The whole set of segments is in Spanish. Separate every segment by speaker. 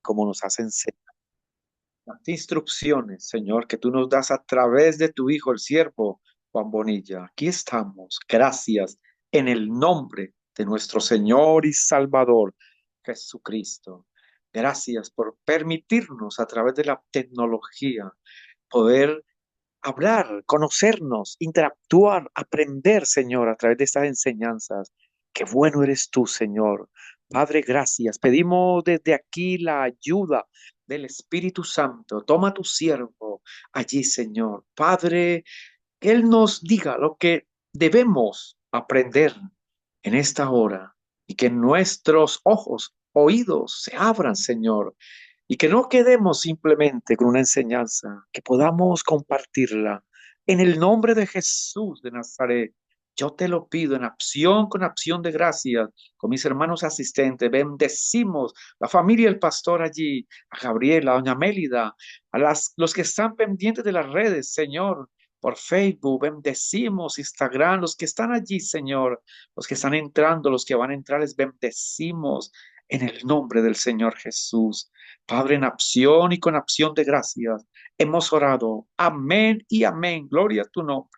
Speaker 1: como nos has enseñado. Las instrucciones, Señor, que tú nos das a través de tu Hijo, el siervo Juan Bonilla. Aquí estamos. Gracias en el nombre de nuestro Señor y Salvador Jesucristo. Gracias por permitirnos a través de la tecnología poder hablar, conocernos, interactuar, aprender, Señor, a través de estas enseñanzas. Qué bueno eres tú, Señor. Padre, gracias. Pedimos desde aquí la ayuda del Espíritu Santo. Toma tu siervo allí, Señor. Padre, que Él nos diga lo que debemos aprender en esta hora y que nuestros ojos, oídos se abran, Señor, y que no quedemos simplemente con una enseñanza, que podamos compartirla. En el nombre de Jesús de Nazaret, yo te lo pido en acción, con acción de gracias, con mis hermanos asistentes. Bendecimos la familia del pastor allí, a Gabriela, a doña Mélida, los que están pendientes de las redes, Señor, por Facebook, bendecimos Instagram, los que están allí, Señor, los que están entrando, los que van a entrar, les bendecimos en el nombre del Señor Jesús. Padre, en acción y con acción de gracias, hemos orado. Amén y amén. Gloria a tu nombre.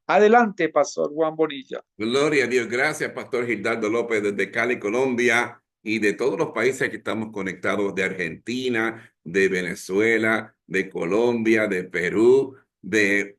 Speaker 1: Adelante, Pastor Juan Bonilla.
Speaker 2: Gloria a Dios. Gracias, Pastor Gildardo López, desde Cali, Colombia, y de todos los países que estamos conectados, de Argentina, de Venezuela, de Colombia, de Perú, de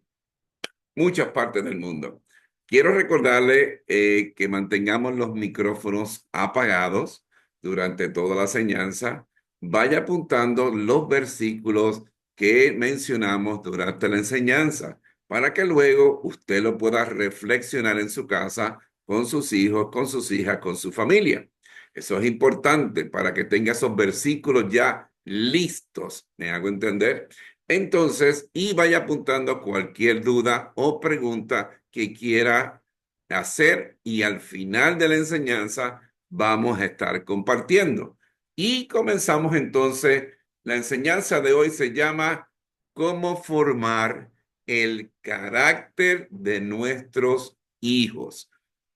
Speaker 2: muchas partes del mundo. Quiero recordarle que mantengamos los micrófonos apagados durante toda la enseñanza. Vaya apuntando los versículos que mencionamos durante la enseñanza para que luego usted lo pueda reflexionar en su casa con sus hijos, con sus hijas, con su familia. Eso es importante para que tenga esos versículos ya listos. ¿Me hago entender? Entonces, y vaya apuntando cualquier duda o pregunta que quiera hacer y al final de la enseñanza vamos a estar compartiendo. Y comenzamos entonces. La enseñanza de hoy se llama ¿Cómo formar el carácter de nuestros hijos?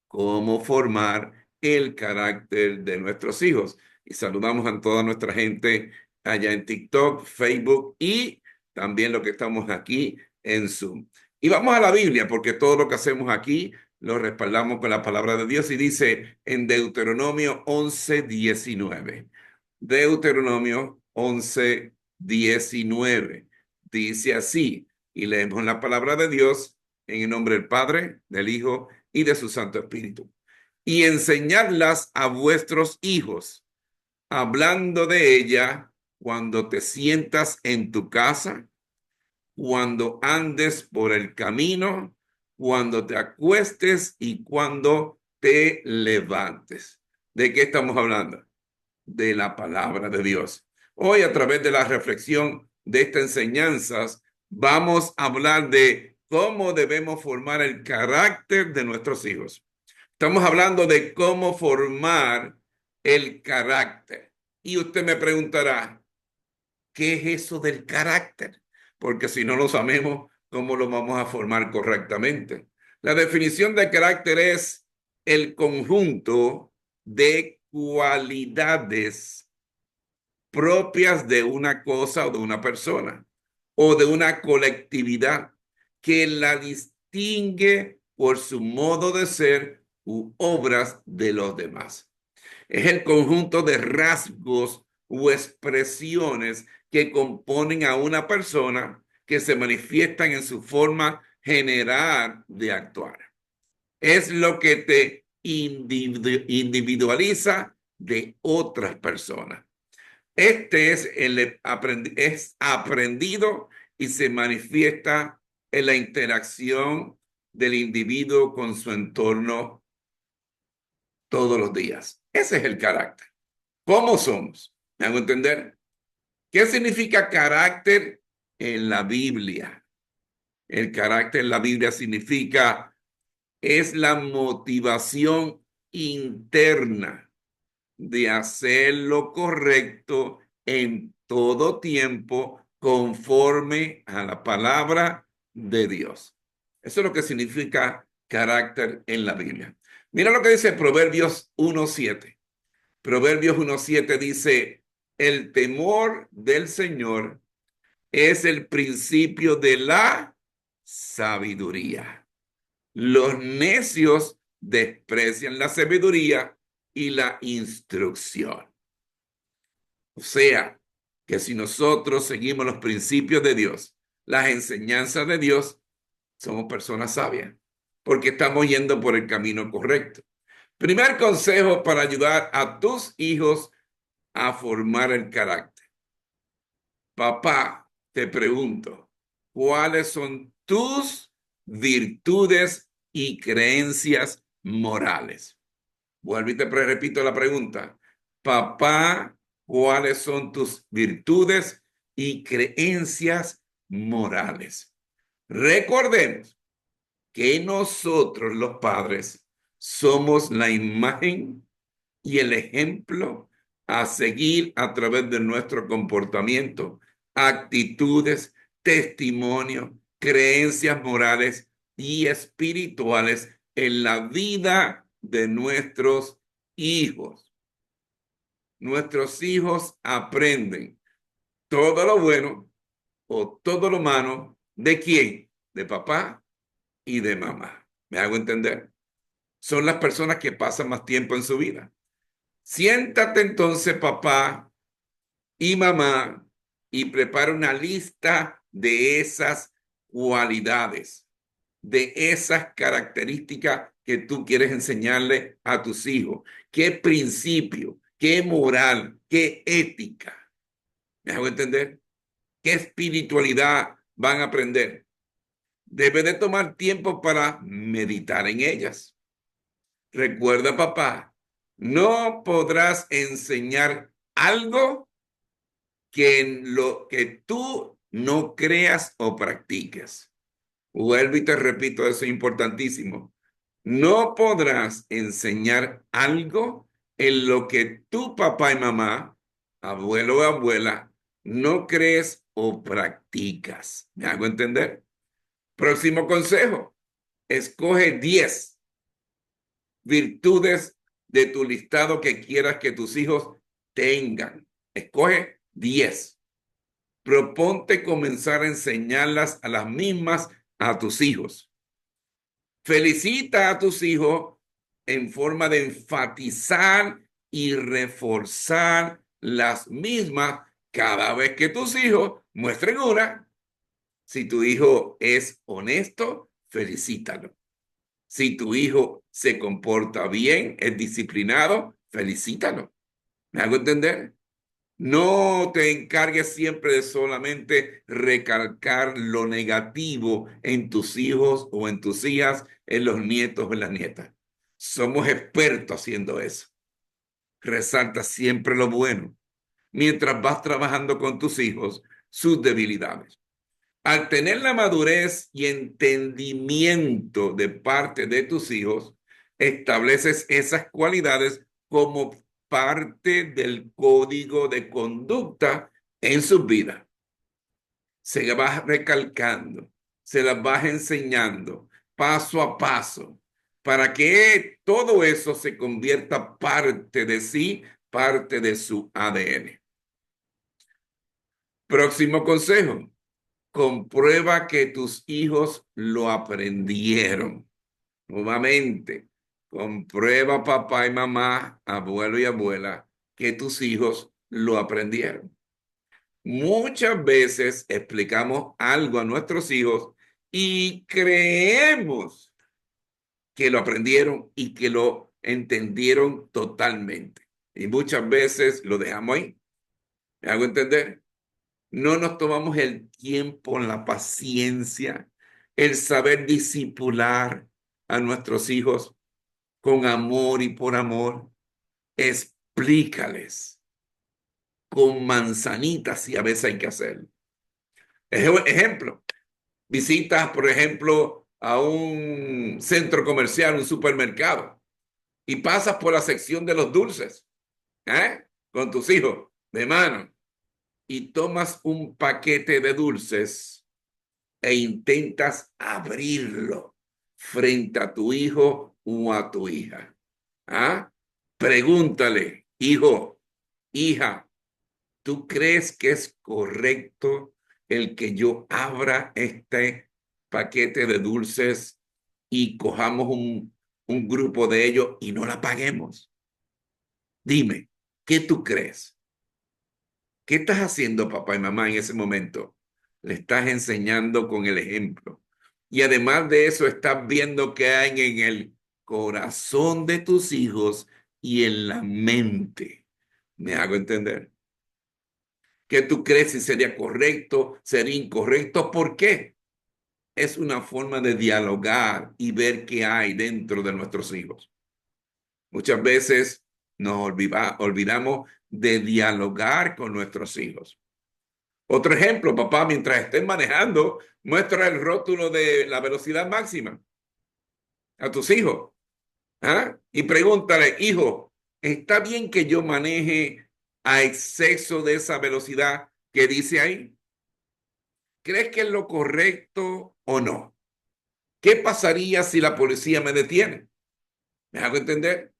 Speaker 2: ¿Cómo formar el carácter de nuestros hijos? Y saludamos a toda nuestra gente allá en TikTok, Facebook y también lo que estamos aquí en Zoom. Y vamos a la Biblia, porque todo lo que hacemos aquí lo respaldamos con la palabra de Dios y dice en Deuteronomio 11:19. Deuteronomio 11:19. Dice así, y leemos la palabra de Dios en el nombre del Padre, del Hijo y de su Santo Espíritu. Y enseñadlas a vuestros hijos, hablando de ella cuando te sientas en tu casa, cuando andes por el camino, cuando te acuestes y cuando te levantes. ¿De qué estamos hablando? De la palabra de Dios. Hoy, a través de la reflexión de estas enseñanzas, vamos a hablar de cómo debemos formar el carácter de nuestros hijos. Estamos hablando de cómo formar el carácter. Y usted me preguntará, ¿qué es eso del carácter? Porque si no lo sabemos, ¿cómo lo vamos a formar correctamente? La definición de carácter es el conjunto de cualidades propias de una cosa o de una persona o de una colectividad que la distingue por su modo de ser u obras de los demás. Es el conjunto de rasgos u expresiones que componen a una persona que se manifiestan en su forma general de actuar. Es lo que te individualiza de otras personas. Este es aprendido y se manifiesta en la interacción del individuo con su entorno todos los días. Ese es el carácter. ¿Cómo somos? ¿Me hago entender? ¿Qué significa carácter en la Biblia? El carácter en la Biblia significa es la motivación interna de hacer lo correcto en todo tiempo conforme a la palabra de Dios. Eso es lo que significa carácter en la Biblia. Mira lo que dice Proverbios 1:7. Proverbios 1:7 dice, El temor del Señor es el principio de la sabiduría. Los necios desprecian la sabiduría y la instrucción. O sea, que si nosotros seguimos los principios de Dios, las enseñanzas de Dios, somos personas sabias, porque estamos yendo por el camino correcto. Primer consejo para ayudar a tus hijos a formar el carácter. Papá, te pregunto, ¿cuáles son tus virtudes y creencias morales? Vuelvo y te repito la pregunta. Papá, ¿cuáles son tus virtudes y creencias morales? Recordemos que nosotros los padres somos la imagen y el ejemplo a seguir a través de nuestro comportamiento, actitudes, testimonio, creencias morales y espirituales en la vida de nuestros hijos. Nuestros hijos aprenden todo lo bueno o todo lo malo. ¿De quién? De papá y de mamá. ¿Me hago entender? Son las personas que pasan más tiempo en su vida. Siéntate entonces, papá y mamá, y prepara una lista de esas cualidades, de esas características que tú quieres enseñarle a tus hijos. ¿Qué principio, qué moral, qué ética? ¿Me hago entender? ¿Qué espiritualidad van a aprender? Debe de tomar tiempo para meditar en ellas. Recuerda, papá, no podrás enseñar algo que en lo que tú no creas o practiques. Vuelvo y te repito, eso es importantísimo. No podrás enseñar algo en lo que tu papá y mamá, abuelo o abuela, no crees o practicas. ¿Me hago entender? Próximo consejo. Escoge 10 virtudes de tu listado que quieras que tus hijos tengan. Escoge 10. Proponte comenzar a enseñarlas a las mismas a tus hijos. Felicita a tus hijos en forma de enfatizar y reforzar las mismas cada vez que tus hijos muestren una. Si tu hijo es honesto, felicítalo. Si tu hijo se comporta bien, es disciplinado, felicítalo. ¿Me hago entender? No te encargues siempre de solamente recalcar lo negativo en tus hijos o en tus hijas, en los nietos o en las nietas. Somos expertos haciendo eso. Resalta siempre lo bueno mientras vas trabajando con tus hijos sus debilidades. Al tener la madurez y entendimiento de parte de tus hijos, estableces esas cualidades como parte del código de conducta en su vida. Se las vas recalcando, se las vas enseñando paso a paso para que todo eso se convierta parte de sí, parte de su ADN. Próximo consejo. Comprueba que tus hijos lo aprendieron. Nuevamente, comprueba papá y mamá, abuelo y abuela, que tus hijos lo aprendieron. Muchas veces explicamos algo a nuestros hijos y creemos que lo aprendieron y que lo entendieron totalmente. Y muchas veces lo dejamos ahí. ¿Me hago entender? No nos tomamos el tiempo, la paciencia, el saber disipular a nuestros hijos con amor y por amor. Explícales con manzanitas y a veces hay que hacerlo. Ejemplo, visitas, por ejemplo, a un centro comercial, un supermercado, y pasas por la sección de los dulces, con tus hijos de mano, y tomas un paquete de dulces e intentas abrirlo frente a tu hijo o a tu hija. ¿Ah? Pregúntale, hijo, hija, ¿Tú crees que es correcto el que yo abra este paquete de dulces y cojamos un grupo de ellos y no la paguemos? Dime, ¿qué tú crees? ¿Qué estás haciendo, papá y mamá, en ese momento? Le estás enseñando con el ejemplo. Y además de eso, estás viendo qué hay en el corazón de tus hijos y en la mente. ¿Me hago entender? ¿Qué tú crees si sería correcto, sería incorrecto? ¿Por qué? Es una forma de dialogar y ver qué hay dentro de nuestros hijos. Muchas veces nos olvidamos de dialogar con nuestros hijos. Otro ejemplo, papá, mientras estés manejando, muestra el rótulo de la velocidad máxima a tus hijos. ¿Ah? Y pregúntale, hijo, ¿está bien que yo maneje a exceso de esa velocidad que dice ahí? ¿Crees que es lo correcto o no? ¿Qué pasaría si la policía me detiene? ¿Me hago entender?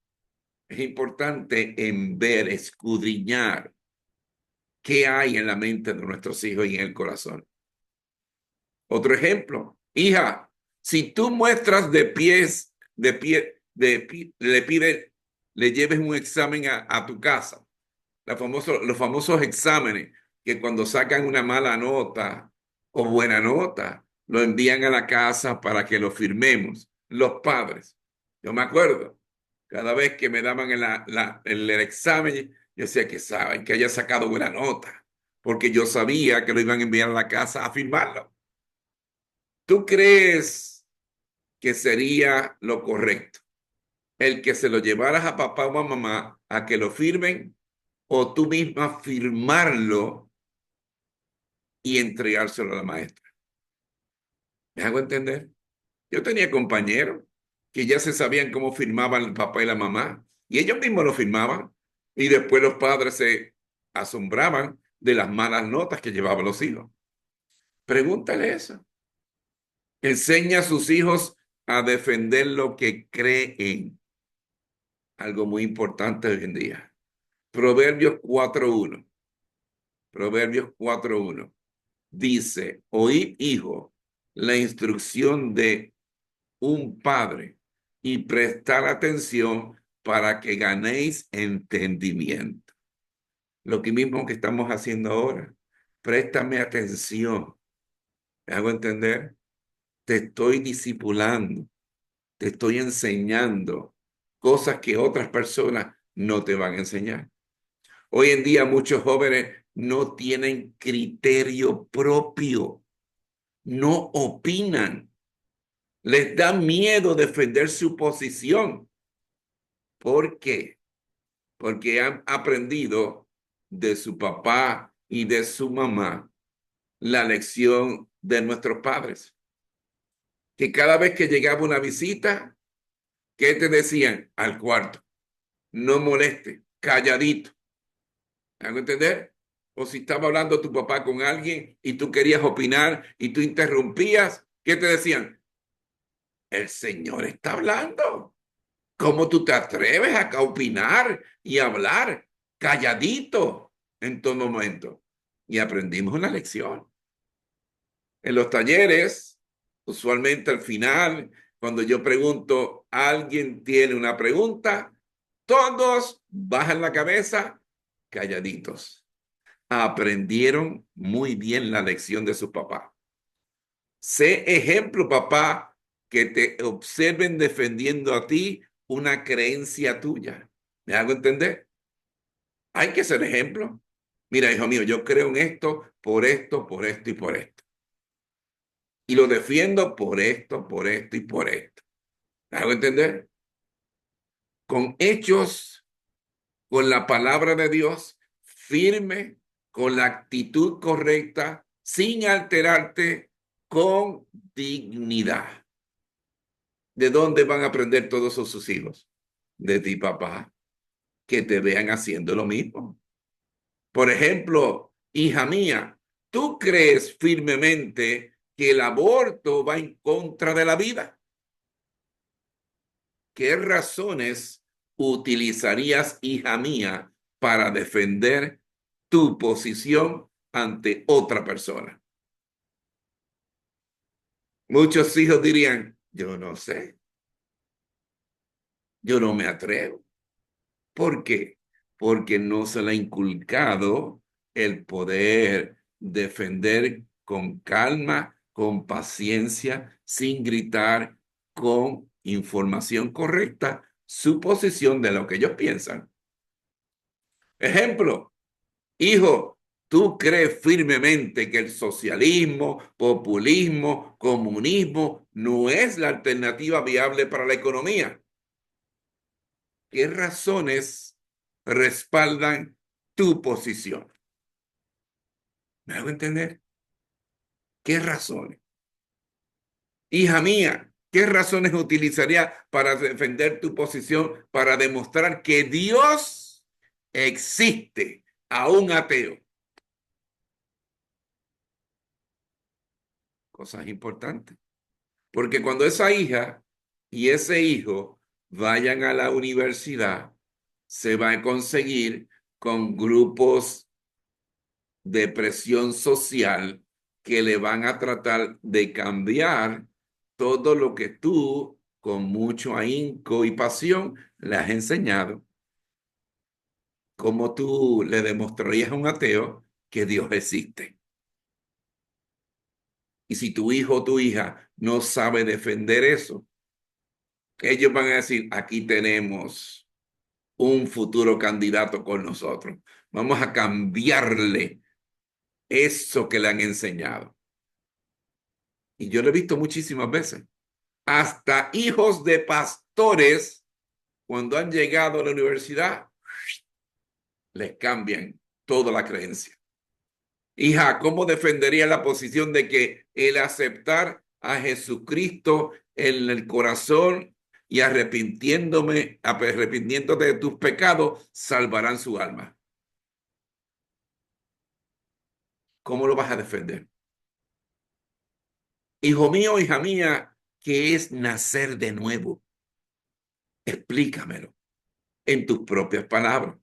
Speaker 2: Es importante en ver, escudriñar qué hay en la mente de nuestros hijos y en el corazón. Otro ejemplo, hija, si tú muestras le pide, le lleves un examen a tu casa, los famosos exámenes que cuando sacan una mala nota o buena nota, lo envían a la casa para que lo firmemos, los padres. Yo me acuerdo, cada vez que me daban el examen, yo decía que saben que haya sacado buena nota, porque yo sabía que lo iban a enviar a la casa a firmarlo. ¿Tú crees que sería lo correcto el que se lo llevaras a papá o a mamá a que lo firmen o tú misma firmarlo y entregárselo a la maestra? ¿Me hago entender? Yo tenía compañeros que ya se sabían cómo firmaban el papá y la mamá y ellos mismos lo firmaban y después los padres se asombraban de las malas notas que llevaban los hijos. Pregúntale eso. Enseña a sus hijos a defender lo que creen. Algo muy importante hoy en día. Proverbios 4.1. Proverbios 4.1 dice, oíd, hijo, la instrucción de un padre y prestar atención para que ganéis entendimiento. Lo que mismo que estamos haciendo ahora. Préstame atención. ¿Me hago entender? Te estoy discipulando, te estoy enseñando cosas que otras personas no te van a enseñar. Hoy en día muchos jóvenes no tienen criterio propio, no opinan, les da miedo defender su posición. ¿Por qué? Porque han aprendido de su papá y de su mamá la lección de nuestros padres, que cada vez que llegaba una visita, ¿qué te decían? Al cuarto, no moleste, calladito. ¿Me hago entender? O si estaba hablando tu papá con alguien y tú querías opinar y tú interrumpías, ¿qué te decían? El Señor está hablando. ¿Cómo tú te atreves a opinar y hablar calladito en todo momento? Y aprendimos una lección. En los talleres, usualmente al final, cuando yo pregunto, ¿alguien tiene una pregunta? Todos bajan la cabeza calladitos. Aprendieron muy bien la lección de su papá. Sé ejemplo, papá, que te observen defendiendo a ti una creencia tuya. ¿Me hago entender? Hay que ser ejemplo. Mira, hijo mío, yo creo en esto, por esto y por esto. Y lo defiendo por esto y por esto. ¿Me hago entender? Con hechos, con la palabra de Dios, firme, con la actitud correcta, sin alterarte, con dignidad. ¿De dónde van a aprender todos sus hijos? De ti, papá, que te vean haciendo lo mismo. Por ejemplo, hija mía, ¿tú crees firmemente que el aborto va en contra de la vida? ¿Qué razones utilizarías, hija mía, para defender tu posición ante otra persona. Muchos hijos dirían, yo no sé, yo no me atrevo. ¿Por qué? Porque no se le ha inculcado el poder defender con calma, con paciencia, sin gritar, con información correcta, su posición de lo que ellos piensan. Ejemplo, hijo, ¿tú crees firmemente que el socialismo, populismo, comunismo no es la alternativa viable para la economía? ¿Qué razones respaldan tu posición? ¿Me hago entender? ¿Qué razones? Hija mía, ¿qué razones utilizaría para defender tu posición, para demostrar que Dios existe a un ateo? Cosas importantes. Porque cuando esa hija y ese hijo vayan a la universidad, se va a conseguir con grupos de presión social que le van a tratar de cambiar todo lo que tú, con mucho ahínco y pasión, le has enseñado. ¿Cómo tú le demostrarías a un ateo que Dios existe? Y si tu hijo o tu hija no sabe defender eso, ellos van a decir, aquí tenemos un futuro candidato con nosotros. Vamos a cambiarle eso que le han enseñado. Y yo lo he visto muchísimas veces. Hasta hijos de pastores, cuando han llegado a la universidad, les cambian toda la creencia. Hija, ¿cómo defendería la posición de que el aceptar a Jesucristo en el corazón y arrepintiéndote de tus pecados, salvarán su alma? ¿Cómo lo vas a defender? Hijo mío, hija mía, ¿qué es nacer de nuevo? Explícamelo en tus propias palabras.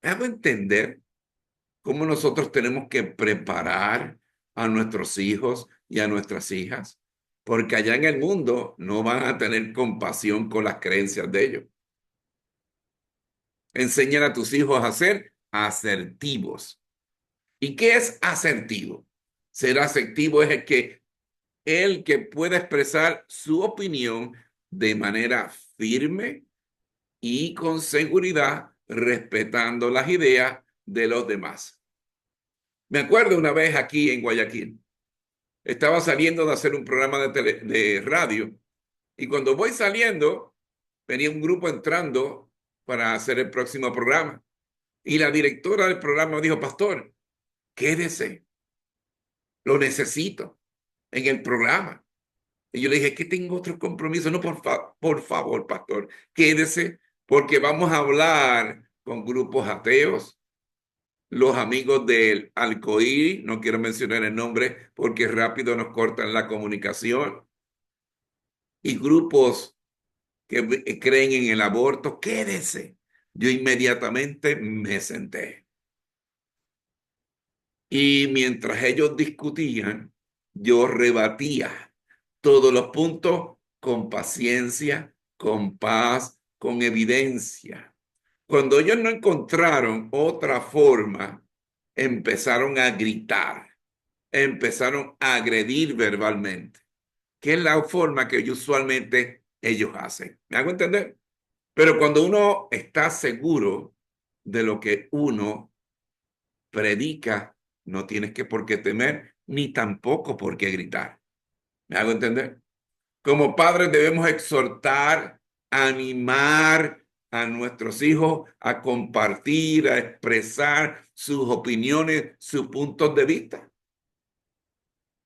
Speaker 2: ¿Me hago entender cómo nosotros tenemos que preparar a nuestros hijos y a nuestras hijas? Porque allá en el mundo no van a tener compasión con las creencias de ellos. Enseñar a tus hijos a ser asertivos. ¿Y qué es asertivo? Ser asertivo es el que pueda expresar su opinión de manera firme y con seguridad, respetando las ideas de los demás. Me acuerdo una vez aquí en Guayaquil, estaba saliendo de hacer un programa de radio y cuando voy saliendo, venía un grupo entrando para hacer el próximo programa. Y la directora del programa me dijo, pastor, quédese, lo necesito en el programa. Y yo le dije, que tengo otro compromiso. No, por favor, pastor, quédese porque vamos a hablar con grupos ateos, los amigos del Alcohí, no quiero mencionar el nombre porque rápido nos cortan la comunicación, y grupos que creen en el aborto, quédese. Yo inmediatamente me senté. Y mientras ellos discutían, yo rebatía todos los puntos con paciencia, con paz, con evidencia. Cuando ellos no encontraron otra forma, empezaron a gritar, empezaron a agredir verbalmente, que es la forma que usualmente ellos hacen. ¿Me hago entender? Pero cuando uno está seguro de lo que uno predica, no tienes que por qué temer, ni tampoco por qué gritar. ¿Me hago entender? Como padres debemos exhortar, animar a nuestros hijos a compartir, a expresar sus opiniones, sus puntos de vista.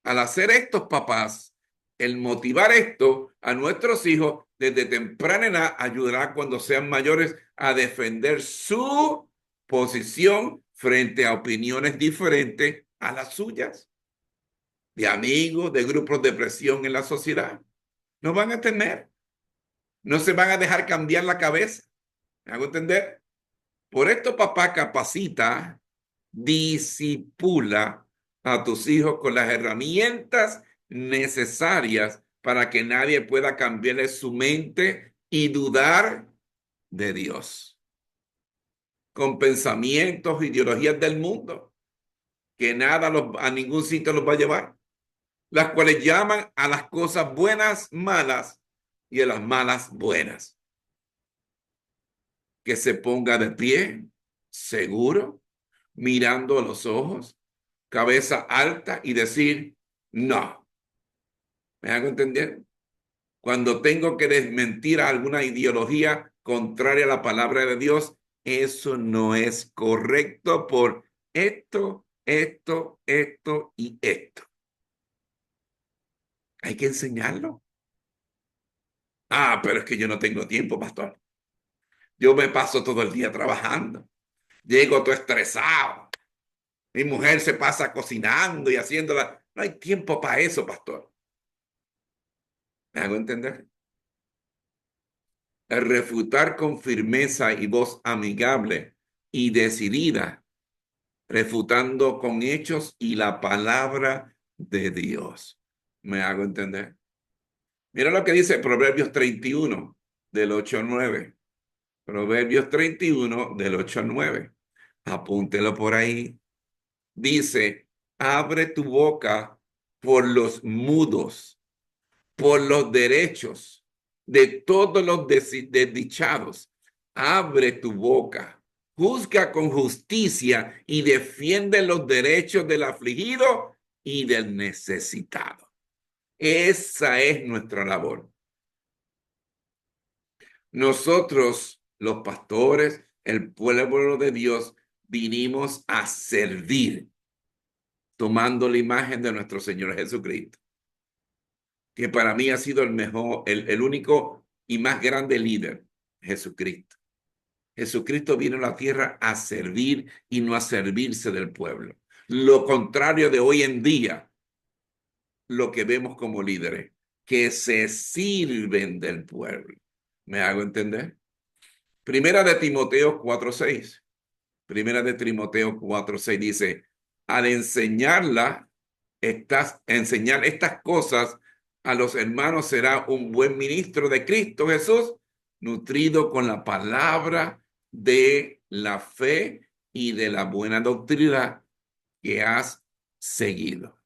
Speaker 2: Al hacer estos papás, el motivar esto a nuestros hijos desde temprana edad ayudará cuando sean mayores a defender su posición frente a opiniones diferentes a las suyas, de amigos, de grupos de presión en la sociedad. No van a temer, no se van a dejar cambiar la cabeza. ¿Me hago entender? Por esto, papá, capacita, disipula a tus hijos con las herramientas necesarias para que nadie pueda cambiarle su mente y dudar de Dios, con pensamientos, ideologías del mundo, que nada a ningún sitio los va a llevar, las cuales llaman a las cosas buenas malas y a las malas buenas. Que se ponga de pie, seguro, mirando a los ojos, cabeza alta y decir, no. ¿Me hago entender? Cuando tengo que desmentir a alguna ideología contraria a la palabra de Dios, eso no es correcto por esto y esto. Hay que enseñarlo. Ah, pero es que yo no tengo tiempo, pastor. Yo me paso todo el día trabajando. Llego todo estresado. Mi mujer se pasa cocinando y haciéndola. No hay tiempo para eso, pastor. ¿Me hago entender? El refutar con firmeza y voz amigable y decidida, refutando con hechos y la palabra de Dios. ¿Me hago entender? Mira lo que dice Proverbios 31, del 8 al 9. Proverbios 31, del 8 al 9. Apúntelo por ahí. Dice, abre tu boca por los mudos, por los derechos de todos los desdichados. Abre tu boca, juzga con justicia y defiende los derechos del afligido y del necesitado. Esa es nuestra labor. Nosotros, los pastores, el pueblo de Dios, vinimos a servir, tomando la imagen de nuestro Señor Jesucristo, que para mí ha sido el mejor, el único y más grande líder, Jesucristo. Jesucristo vino a la tierra a servir y no a servirse del pueblo. Lo contrario de hoy en día, lo que vemos como líderes, que se sirven del pueblo. ¿Me hago entender? Primera de Timoteo 4:6. Primera de Timoteo 4:6 dice, al enseñar estas cosas a los hermanos será un buen ministro de Cristo Jesús, nutrido con la palabra de la fe y de la buena doctrina que has seguido.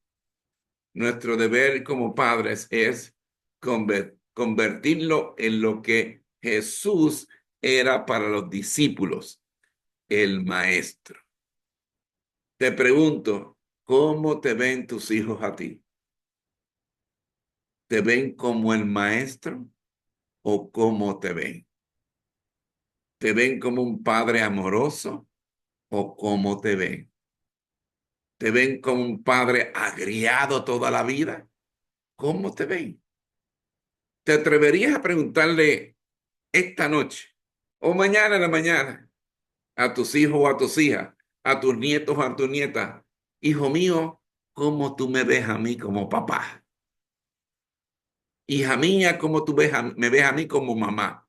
Speaker 2: Nuestro deber como padres es convertirlo en lo que Jesús era para los discípulos, el maestro. Te pregunto, ¿cómo te ven tus hijos a ti? ¿Te ven como el maestro o cómo te ven? ¿Te ven como un padre amoroso o cómo te ven? ¿Te ven como un padre agriado toda la vida? ¿Cómo te ven? ¿Te atreverías a preguntarle esta noche o mañana en la mañana a tus hijos o a tus hijas, a tus nietos o a tus nietas, hijo mío, cómo tú me ves a mí como papá? Hija mía, ¿cómo tú me ves a mí como mamá?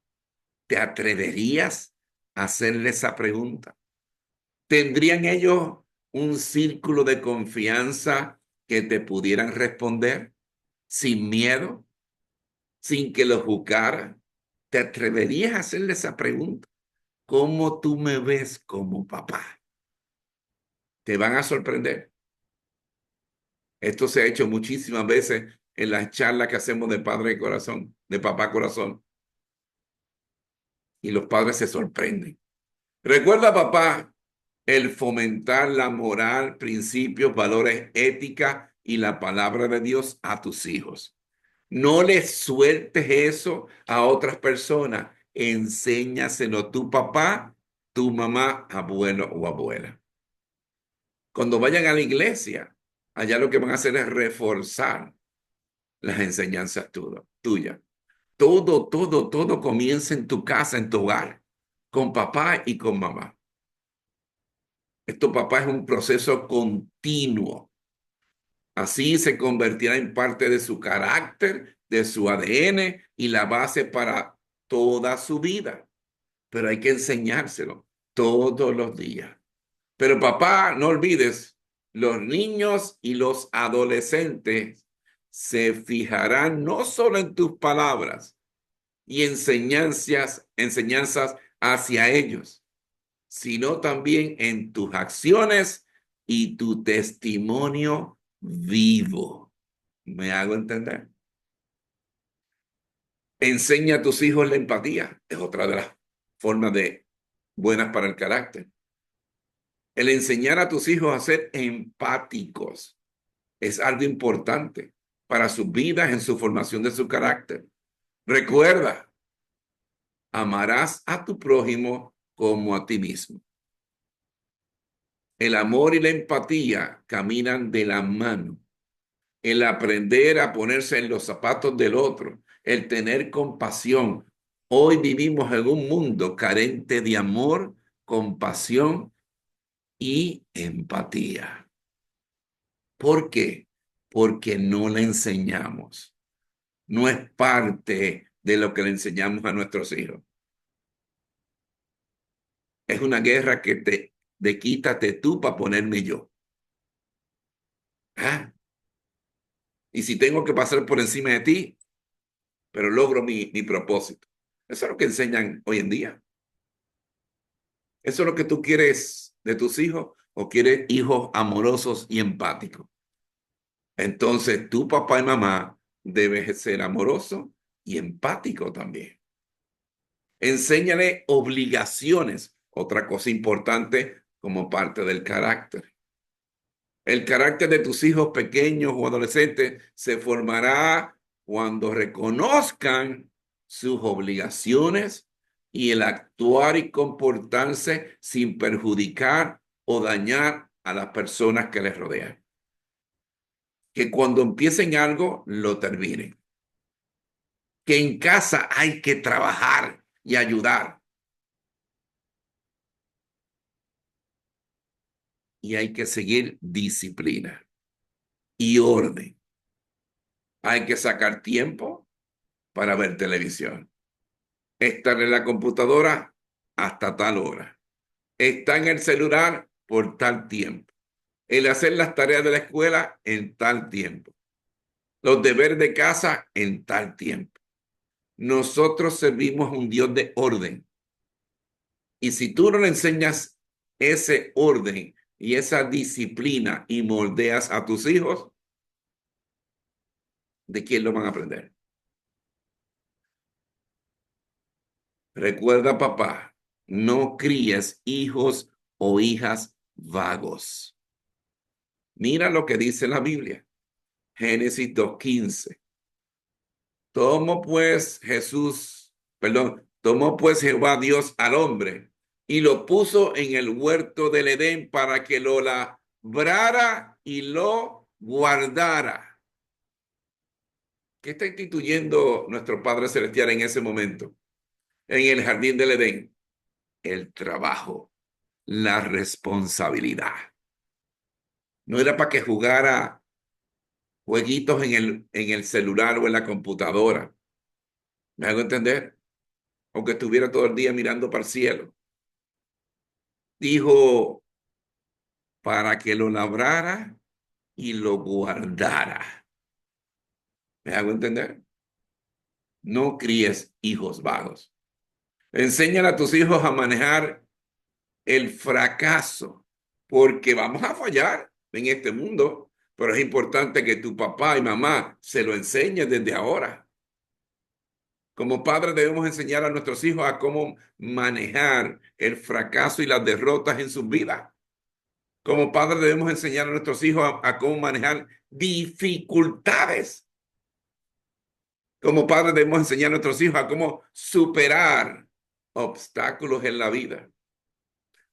Speaker 2: ¿Te atreverías a hacerle esa pregunta? ¿Tendrían ellos un círculo de confianza que te pudieran responder sin miedo, sin que los juzgaran? ¿Te atreverías a hacerle esa pregunta? ¿Cómo tú me ves como papá? Te van a sorprender. Esto se ha hecho muchísimas veces en las charlas que hacemos de padre de corazón, de papá corazón. Y los padres se sorprenden. Recuerda, papá, el fomentar la moral, principios, valores, ética y la palabra de Dios a tus hijos. No les sueltes eso a otras personas. Enséñaselo tu papá, tu mamá, abuelo o abuela. Cuando vayan a la iglesia, allá lo que van a hacer es reforzar las enseñanzas tuyas. Todo comienza en tu casa, en tu hogar, con papá y con mamá. Esto, papá, es un proceso continuo. Así se convertirá en parte de su carácter, de su ADN y la base para toda su vida. Pero hay que enseñárselo. todos los días. Pero papá, no olvides, los niños y los adolescentes se fijarán no solo en tus palabras y enseñanzas hacia ellos, sino también en tus acciones y tu testimonio vivo. ¿Me hago entender? Enseña a tus hijos la empatía. Es otra de las formas buenas para el carácter. El enseñar a tus hijos a ser empáticos es algo importante para sus vidas, en su formación de su carácter. Recuerda, amarás a tu prójimo como a ti mismo. El amor y la empatía caminan de la mano. El aprender a ponerse en los zapatos del otro, el tener compasión. Hoy vivimos en un mundo carente de amor, compasión y empatía. ¿Por qué? Porque no le enseñamos. No es parte de lo que le enseñamos a nuestros hijos. Es una guerra de quítate tú para ponerme yo. ¿Ah? Y si tengo que pasar por encima de ti, pero logro mi propósito. Eso es lo que enseñan hoy en día. ¿Eso es lo que tú quieres de tus hijos o quieres hijos amorosos y empáticos? Entonces, tu papá y mamá debes ser amoroso y empático también. Enséñale obligaciones, otra cosa importante como parte del carácter. El carácter de tus hijos pequeños o adolescentes se formará cuando reconozcan sus obligaciones y el actuar y comportarse sin perjudicar o dañar a las personas que les rodean. Que cuando empiecen algo, lo terminen. Que en casa hay que trabajar y ayudar. Y hay que seguir disciplina y orden. Hay que sacar tiempo para ver televisión. Estar en la computadora hasta tal hora. Está en el celular por tal tiempo. El hacer las tareas de la escuela en tal tiempo. Los deberes de casa en tal tiempo. Nosotros servimos a un Dios de orden. Y si tú no le enseñas ese orden y esa disciplina y moldeas a tus hijos, ¿de quién lo van a aprender? Recuerda, papá, no críes hijos o hijas vagos. Mira lo que dice la Biblia. Génesis 2:15. Tomó pues Jehová Dios al hombre y lo puso en el huerto del Edén para que lo labrara y lo guardara. ¿Qué está instituyendo nuestro Padre Celestial en ese momento? En el jardín del Edén. El trabajo, la responsabilidad. No era para que jugara jueguitos en el celular o en la computadora. ¿Me hago entender? Aunque estuviera todo el día mirando para el cielo. Dijo, para que lo labrara y lo guardara. ¿Me hago entender? No críes hijos vagos. Enséñale a tus hijos a manejar el fracaso, porque vamos a fallar en este mundo, pero es importante que tu papá y mamá se lo enseñen desde ahora. Como padres debemos enseñar a nuestros hijos a cómo manejar el fracaso y las derrotas en sus vidas. Como padres debemos enseñar a nuestros hijos a cómo manejar dificultades. Como padres debemos enseñar a nuestros hijos a cómo superar obstáculos en la vida.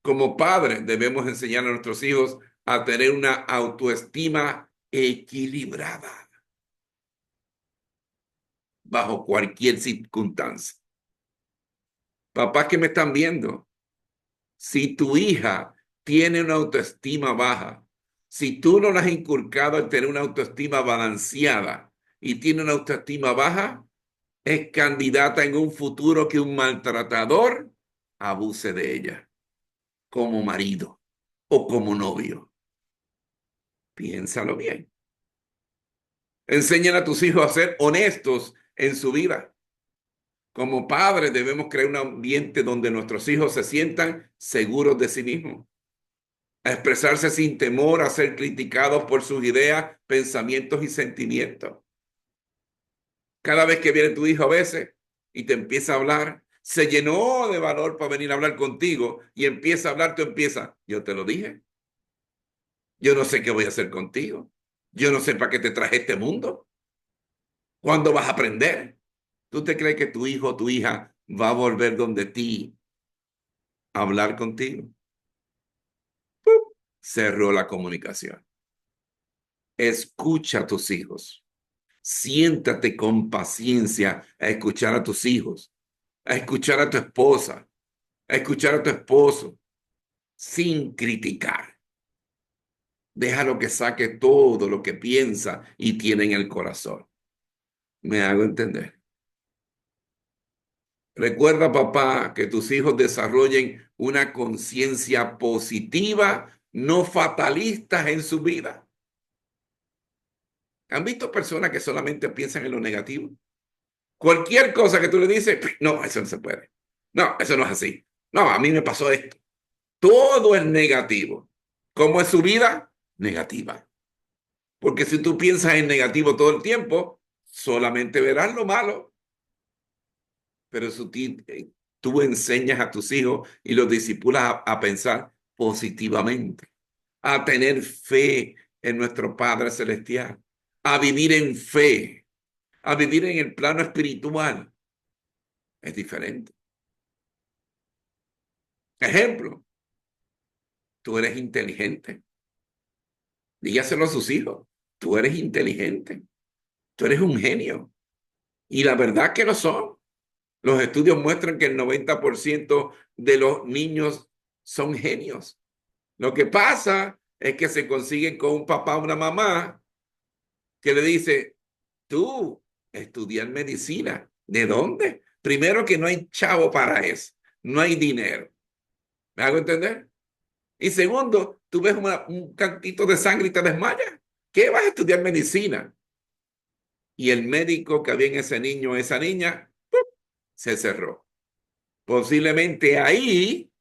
Speaker 2: Como padres debemos enseñar a nuestros hijos a tener una autoestima equilibrada bajo cualquier circunstancia. Papás que me están viendo, si tu hija tiene una autoestima baja, si tú no la has inculcado en tener una autoestima balanceada y tiene una autoestima baja, es candidata en un futuro que un maltratador abuse de ella. como marido o como novio. Piénsalo bien. Enseñan a tus hijos a ser honestos en su vida. Como padres debemos crear un ambiente donde nuestros hijos se sientan seguros de sí mismos, a expresarse sin temor a ser criticados por sus ideas, pensamientos y sentimientos. Cada vez que viene tu hijo a veces y te empieza a hablar, se llenó de valor para venir a hablar contigo y empieza a hablar, tú empiezas, yo te lo dije, yo no sé qué voy a hacer contigo, yo no sé para qué te traje este mundo, ¿cuándo vas a aprender? ¿Tú te crees que tu hijo o tu hija va a volver donde ti a hablar contigo? Cerró la comunicación. Escucha a tus hijos. Siéntate con paciencia a escuchar a tus hijos, a escuchar a tu esposa, a escuchar a tu esposo, sin criticar. Déjalo que saque todo lo que piensa y tiene en el corazón. ¿Me hago entender? Recuerda, papá, que tus hijos desarrollen una conciencia positiva, no fatalistas en su vida. ¿Han visto personas que solamente piensan en lo negativo? Cualquier cosa que tú le dices, no, eso no se puede. No, eso no es así. No, a mí me pasó esto. Todo es negativo. ¿Cómo es su vida? Negativa. Porque si tú piensas en negativo todo el tiempo, solamente verás lo malo. Pero si tú enseñas a tus hijos y los disipulas a pensar positivamente, a tener fe en nuestro Padre Celestial, a vivir en fe, a vivir en el plano espiritual, es diferente. Ejemplo, tú eres inteligente. Dígaselo a sus hijos. Tú eres inteligente. Tú eres un genio. Y la verdad que lo son. Los estudios muestran que el 90% de los niños son genios. Lo que pasa es que se consiguen con un papá o una mamá que le dice, tú estudias medicina. ¿De dónde? Primero que no hay chavo para eso. No hay dinero. ¿Me hago entender? Y segundo, tú ves un cantito de sangre y te desmayas. ¿Qué vas a estudiar medicina? Y el médico que había en ese niño o esa niña se cerró. Posiblemente ahí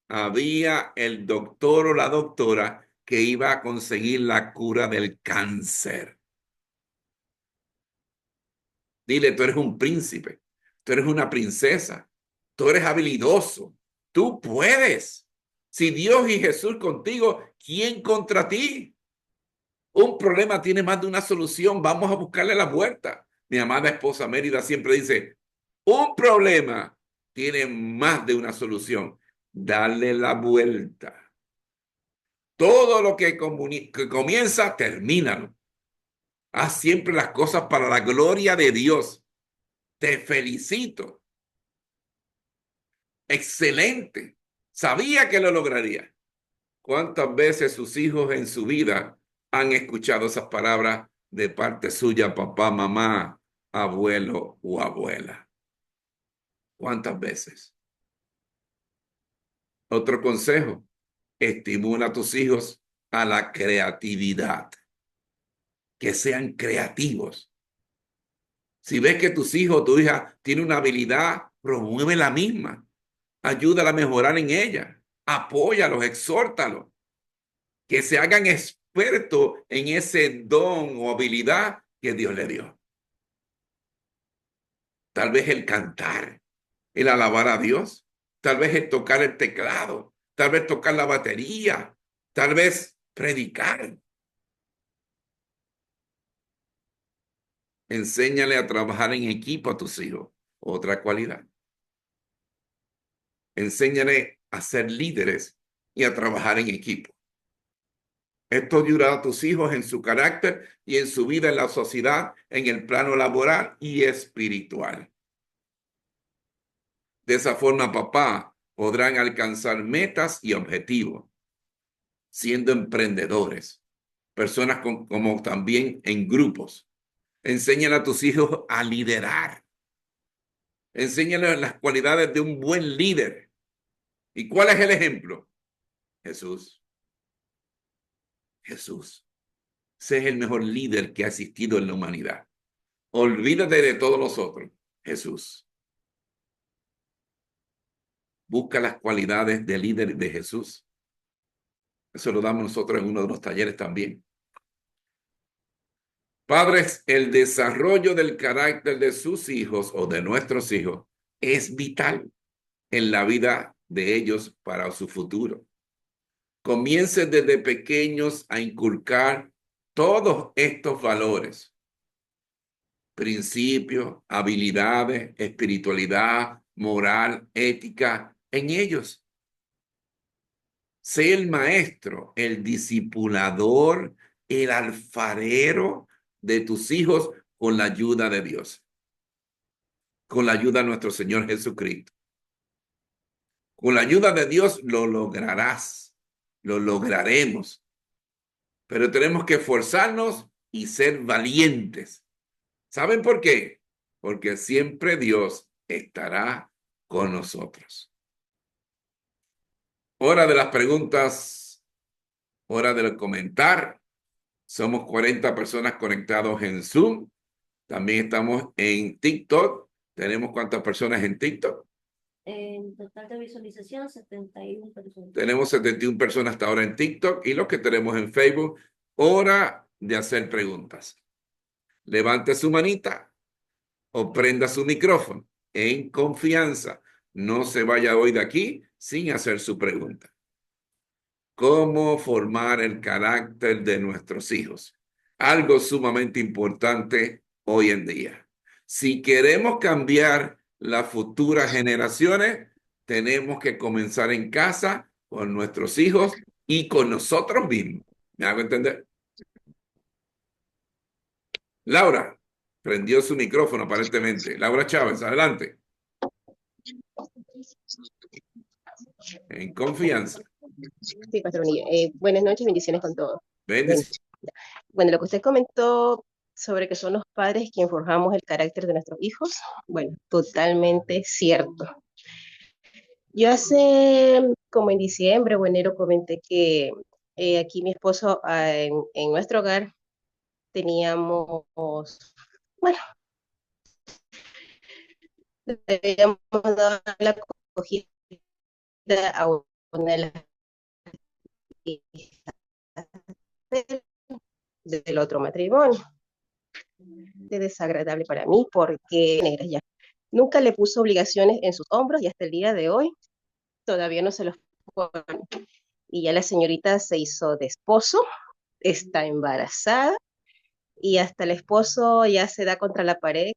Speaker 2: había el doctor o la doctora que iba a conseguir la cura del cáncer. Dile, tú eres un príncipe, tú eres una princesa, tú eres habilidoso, tú puedes. Si Dios y Jesús contigo, ¿quién contra ti? Un problema tiene más de una solución, vamos a buscarle la vuelta. Mi amada esposa Mérida siempre dice, un problema tiene más de una solución, dale la vuelta. Todo lo que comienza, termínalo. Haz siempre las cosas para la gloria de Dios. Te felicito. Excelente. Sabía que lo lograría. ¿Cuántas veces sus hijos en su vida han escuchado esas palabras de parte suya, papá, mamá, abuelo o abuela? ¿Cuántas veces? Otro consejo, estimula a tus hijos a la creatividad, que sean creativos. Si ves que tus hijos o tu hija tiene una habilidad, promueve la misma. Ayúdala a mejorar en ella. Apóyalos, exhórtalos. Que se hagan expertos en ese don o habilidad que Dios le dio. Tal vez el cantar, el alabar a Dios, tal vez el tocar el teclado, tal vez tocar la batería, tal vez predicar. Enséñale a trabajar en equipo a tus hijos. Otra cualidad. Enséñale a ser líderes y a trabajar en equipo. Esto ayudará a tus hijos en su carácter y en su vida en la sociedad, en el plano laboral y espiritual. De esa forma, papá, podrán alcanzar metas y objetivos, siendo emprendedores, personas como también en grupos. Enséñale a tus hijos a liderar. Enséñale las cualidades de un buen líder. ¿Y cuál es el ejemplo? Jesús. Jesús. Ese es el mejor líder que ha existido en la humanidad. Olvídate de todos los otros. Jesús. Busca las cualidades de líder de Jesús. Eso lo damos nosotros en uno de los talleres también. Padres, el desarrollo del carácter de sus hijos o de nuestros hijos es vital en la vida de ellos para su futuro. Comiencen desde pequeños a inculcar todos estos valores, principios, habilidades, espiritualidad, moral, ética en ellos. Sé el maestro, el discipulador, el alfarero de tus hijos con la ayuda de Dios, con la ayuda de nuestro Señor Jesucristo. Con la ayuda de Dios lo lograrás, lo lograremos, pero tenemos que esforzarnos y ser valientes. ¿Saben por qué? Porque siempre Dios estará con nosotros. Hora de las preguntas, hora de comentar. Somos 40 personas conectados en Zoom. También estamos en TikTok. ¿Tenemos cuántas personas en TikTok?
Speaker 3: En total de visualización, 71 personas.
Speaker 2: Tenemos 71 personas hasta ahora en TikTok y los que tenemos en Facebook. Hora de hacer preguntas. Levante su manita o prenda su micrófono en confianza. No se vaya hoy de aquí sin hacer su pregunta. ¿Cómo formar el carácter de nuestros hijos? Algo sumamente importante hoy en día. Si queremos cambiar las futuras generaciones, tenemos que comenzar en casa con nuestros hijos y con nosotros mismos. ¿Me hago entender? Laura, prendió su micrófono aparentemente. Laura Chávez, adelante. En confianza.
Speaker 4: Sí, Pastor Bonilla. Buenas noches, bendiciones con todos.
Speaker 2: Bendiciones.
Speaker 4: Bueno, lo que usted comentó sobre que son los padres quienes forjamos el carácter de nuestros hijos, bueno, totalmente cierto. Yo hace como en diciembre o enero comenté que aquí mi esposo en nuestro hogar teníamos, bueno, le habíamos dado la acogida a una de las hijas del otro matrimonio. Es desagradable para mí porque negra ya nunca le puso obligaciones en sus hombros y hasta el día de hoy todavía no se los pone. Y ya la señorita se hizo de esposo, está embarazada y hasta el esposo ya se da contra la pared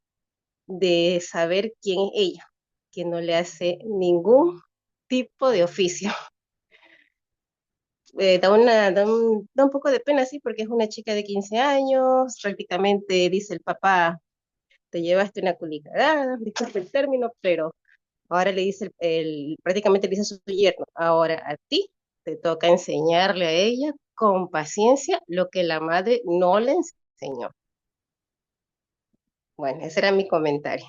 Speaker 4: de saber quién es ella, que no le hace ningún tipo de oficio. Da un poco de pena, sí, porque es una chica de 15 años, prácticamente dice el papá, te llevaste una culicagada, disculpe el término, pero ahora le dice, prácticamente le dice a su yerno, ahora a ti te toca enseñarle a ella con paciencia lo que la madre no le enseñó. Bueno, ese era mi comentario.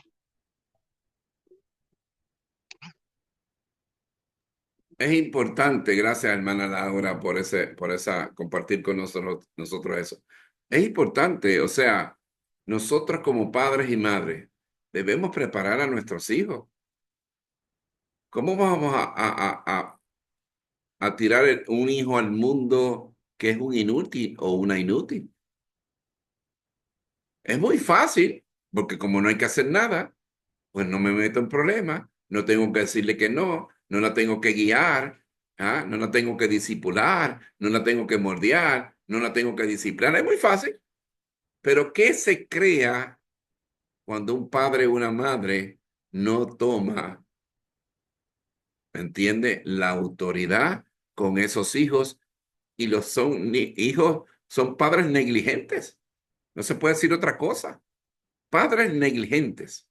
Speaker 2: Es importante, gracias hermana Laura por esa compartir con nosotros eso. Es importante, o sea, nosotros como padres y madres debemos preparar a nuestros hijos. ¿Cómo vamos a tirar un hijo al mundo que es un inútil o una inútil? Es muy fácil, porque como no hay que hacer nada, pues no me meto en problemas, no tengo que decirle que no, no la tengo que guiar, ¿ah? No la tengo que discipular, no la tengo que mordiar, no la tengo que disciplinar. Es muy fácil. Pero ¿qué se crea cuando un padre o una madre no toma, ¿me entiende?, la autoridad con esos hijos y los hijos, son padres negligentes? No se puede decir otra cosa. Padres negligentes.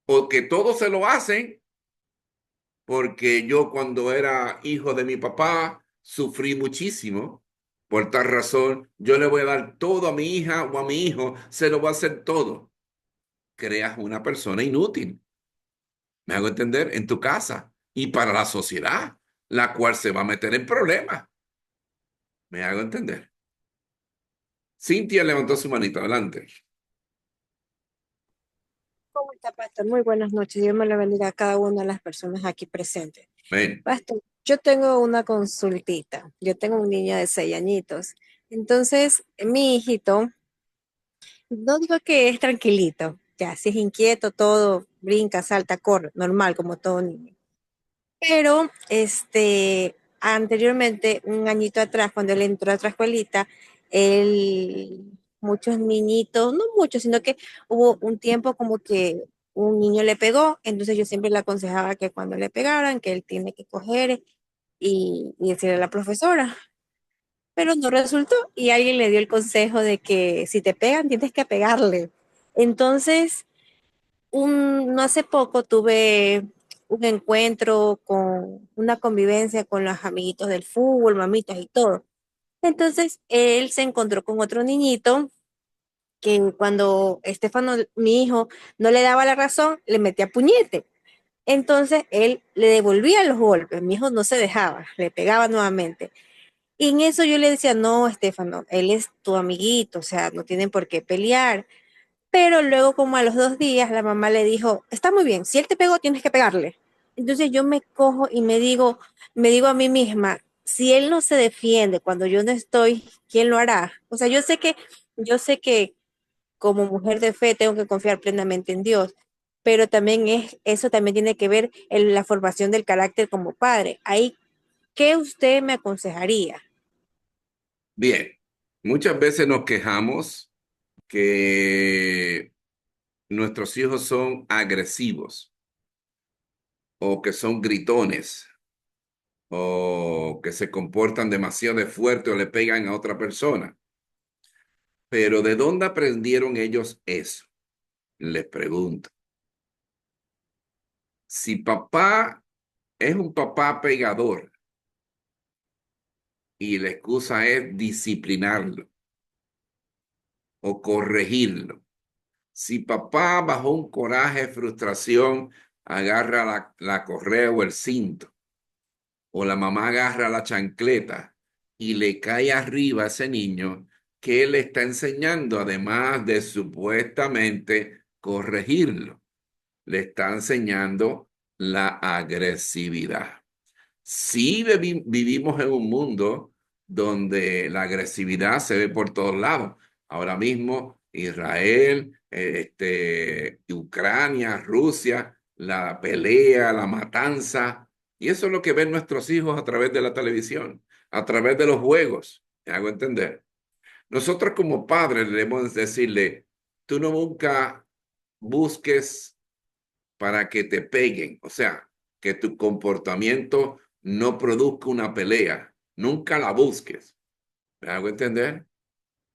Speaker 2: O que todos se lo hacen porque yo cuando era hijo de mi papá sufrí muchísimo. Por tal razón, yo le voy a dar todo a mi hija o a mi hijo, se lo voy a hacer todo. Creas una persona inútil. ¿Me hago entender? En tu casa y para la sociedad. la cual se va a meter en problemas. ¿Me hago entender? Cintia levantó su manita. Adelante.
Speaker 5: ¿Cómo está, pastor? Muy buenas noches. Dios me lo bendiga a cada una de las personas aquí presentes.
Speaker 2: Ven.
Speaker 5: Pastor, yo tengo una consultita. Yo tengo un niño de 6 añitos. Entonces, mi hijito, no digo que es tranquilito, ya, si es inquieto, todo, brinca, salta, corre, normal, como todo niño. Pero, anteriormente, un añito atrás, cuando él entró a otra escuelita, muchos niñitos, no muchos, sino que hubo un tiempo como que un niño le pegó, entonces yo siempre le aconsejaba que cuando le pegaran, que él tiene que coger y decirle a la profesora, pero no resultó y alguien le dio el consejo de que si te pegan, tienes que pegarle. Entonces, no hace poco tuve un encuentro con una convivencia con los amiguitos del fútbol, mamitas y todo. Entonces, él se encontró con otro niñito que cuando Estefano, mi hijo, no le daba la razón, le metía puñete. Entonces, él le devolvía los golpes. Mi hijo no se dejaba, le pegaba nuevamente. Y en eso yo le decía, no, Estefano, él es tu amiguito, o sea, no tienen por qué pelear. Pero luego, como a los 2 días, la mamá le dijo, está muy bien, si él te pegó, tienes que pegarle. Entonces yo me cojo y me digo a mí misma, si él no se defiende cuando yo no estoy, ¿quién lo hará? O sea, yo sé que como mujer de fe tengo que confiar plenamente en Dios, pero también eso también tiene que ver en la formación del carácter como padre. Ahí, ¿qué usted me aconsejaría?
Speaker 2: Bien. Muchas veces nos quejamos que nuestros hijos son agresivos o que son gritones o que se comportan demasiado fuerte o le pegan a otra persona. Pero ¿de dónde aprendieron ellos eso? Les pregunto. Si papá es un papá pegador y la excusa es disciplinarlo o corregirlo. Si papá bajo un coraje, frustración, agarra la correa o el cinto, o la mamá agarra la chancleta y le cae arriba a ese niño, ¿qué le está enseñando? Además de supuestamente corregirlo, le está enseñando la agresividad. Sí vivimos en un mundo donde la agresividad se ve por todos lados. Ahora mismo Israel, Ucrania, Rusia, la pelea, la matanza. Y eso es lo que ven nuestros hijos a través de la televisión, a través de los juegos. ¿Me hago entender? Nosotros como padres debemos decirle, tú no nunca busques para que te peguen, o sea, que tu comportamiento no produzca una pelea, nunca la busques. ¿Me hago entender?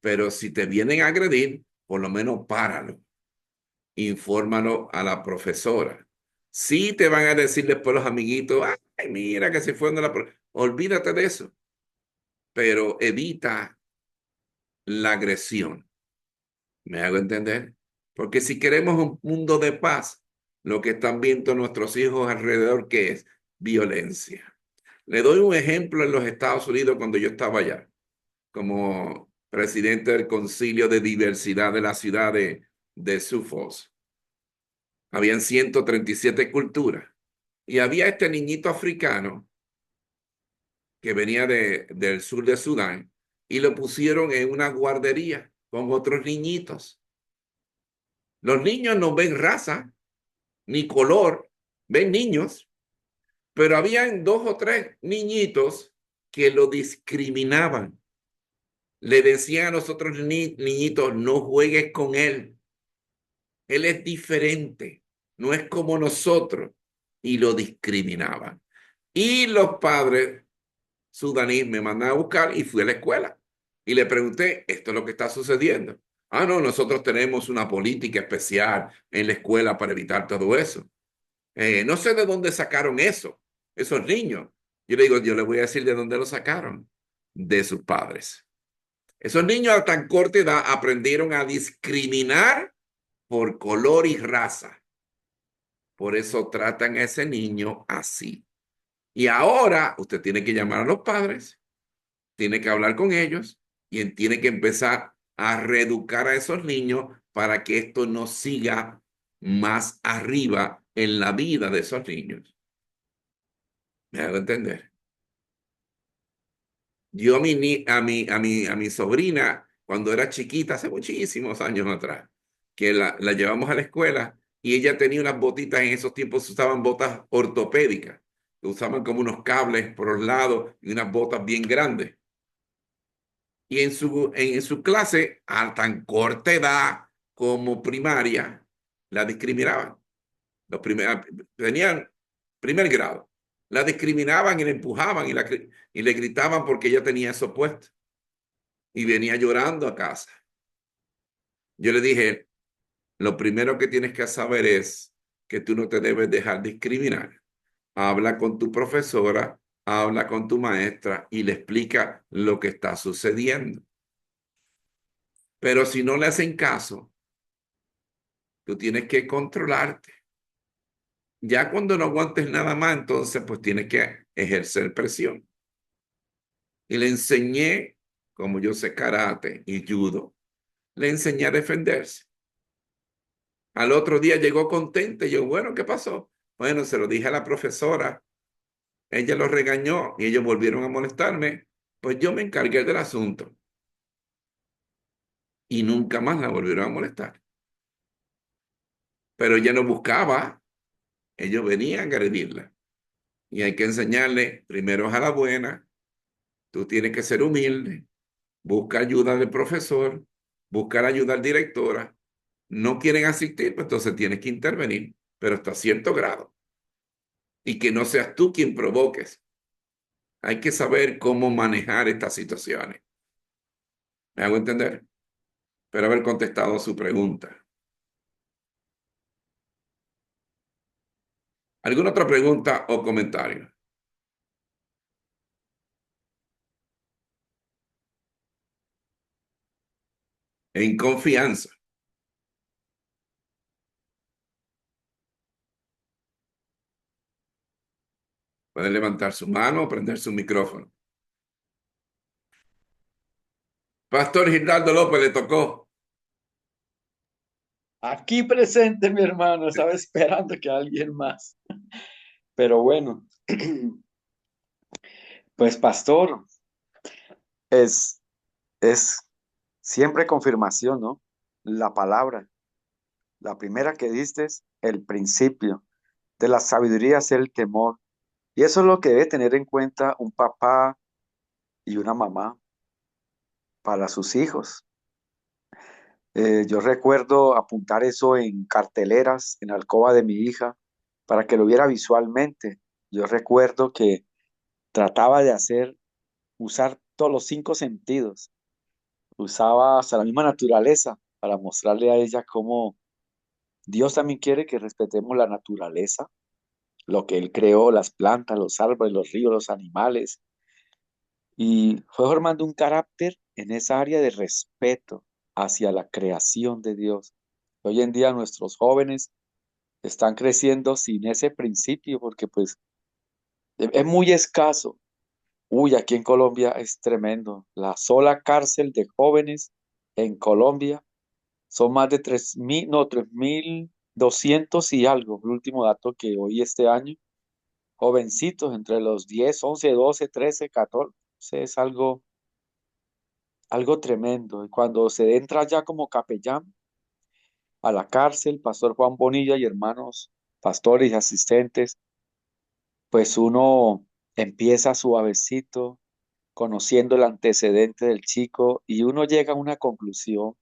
Speaker 2: Pero si te vienen a agredir, por lo menos páralo, infórmalo a la profesora. Sí te van a decir después los amiguitos, ay, mira que se fue de olvídate de eso, pero evita la agresión. ¿Me hago entender? Porque si queremos un mundo de paz, lo que están viendo nuestros hijos alrededor, que es violencia. Le doy un ejemplo en los Estados Unidos cuando yo estaba allá, como presidente del Concilio de Diversidad de la ciudad de Sioux Falls. Habían 137 culturas y había este niñito africano que venía del sur de Sudán y lo pusieron en una guardería con otros niñitos. Los niños no ven raza ni color, ven niños, pero habían 2 o 3 niñitos que lo discriminaban. Le decían a los otros niñitos, no juegues con él. Él es diferente, no es como nosotros. Y lo discriminaban. Y los padres sudaníes me mandaron a buscar y fui a la escuela. Y le pregunté, ¿esto es lo que está sucediendo? Ah, no, nosotros tenemos una política especial en la escuela para evitar todo eso. No sé de dónde sacaron eso, esos niños. Yo le digo, yo le voy a decir de dónde lo sacaron, de sus padres. Esos niños a tan corta edad aprendieron a discriminar por color y raza. Por eso tratan a ese niño así. Y ahora usted tiene que llamar a los padres, tiene que hablar con ellos y tiene que empezar a reeducar a esos niños para que esto no siga más arriba en la vida de esos niños. ¿Me hago entender? Yo a mi sobrina, cuando era chiquita, hace muchísimos años atrás, que la llevamos a la escuela y ella tenía unas botitas, en esos tiempos se usaban botas ortopédicas, que usaban como unos cables por los lados y unas botas bien grandes. Y en su clase, a tan corta edad como primaria, la discriminaban. Tenían primer grado. La discriminaban y la empujaban y le gritaban porque ella tenía eso puesto. Y venía llorando a casa. Yo le dije, lo primero que tienes que saber es que tú no te debes dejar discriminar. Habla con tu profesora, habla con tu maestra y le explica lo que está sucediendo. Pero si no le hacen caso, tú tienes que controlarte. Ya cuando no aguantes nada más, entonces pues tienes que ejercer presión. Y le enseñé, como yo sé karate y judo, le enseñé a defenderse. Al otro día llegó contenta y yo, bueno, ¿qué pasó? Bueno, se lo dije a la profesora, ella lo regañó y ellos volvieron a molestarme, pues yo me encargué del asunto y nunca más la volvieron a molestar. Pero ella no buscaba, ellos venían a agredirla. Y hay que enseñarle primero a la buena, tú tienes que ser humilde, busca ayuda del profesor, buscar ayuda al directora. No quieren asistir, pues entonces tienes que intervenir, pero hasta cierto grado. Y que no seas tú quien provoques. Hay que saber cómo manejar estas situaciones. ¿Me hago entender? Espero haber contestado su pregunta. ¿Alguna otra pregunta o comentario? En confianza. Puede levantar su mano o prender su micrófono. Pastor Gildardo López le tocó.
Speaker 1: Aquí presente, mi hermano, estaba esperando que alguien más. Pero bueno, pues pastor, es, es siempre confirmación, ¿no? La palabra, la primera que diste es el principio de la sabiduría es el temor. Y eso es lo que debe tener en cuenta un papá y una mamá para sus hijos. Yo recuerdo apuntar eso en carteleras en la alcoba de mi hija para que lo viera visualmente. Yo recuerdo que trataba de usar todos los cinco sentidos. Usaba hasta la misma naturaleza para mostrarle a ella cómo Dios también quiere que respetemos la naturaleza, lo que Él creó, las plantas, los árboles, los ríos, los animales. Y fue formando un carácter en esa área de respeto hacia la creación de Dios. Hoy en día nuestros jóvenes están creciendo sin ese principio porque pues es muy escaso. Uy, aquí en Colombia es tremendo. La sola cárcel de jóvenes en Colombia son más de 3.000, no, 3.200 y algo. El último dato que oí este año. Jovencitos entre los 10, 11, 12, 13, 14. Es algo tremendo. Y cuando se entra ya como capellán a la cárcel, Pastor Juan Bonilla y hermanos pastores y asistentes, pues uno empieza suavecito, conociendo el antecedente del chico y uno llega a una conclusión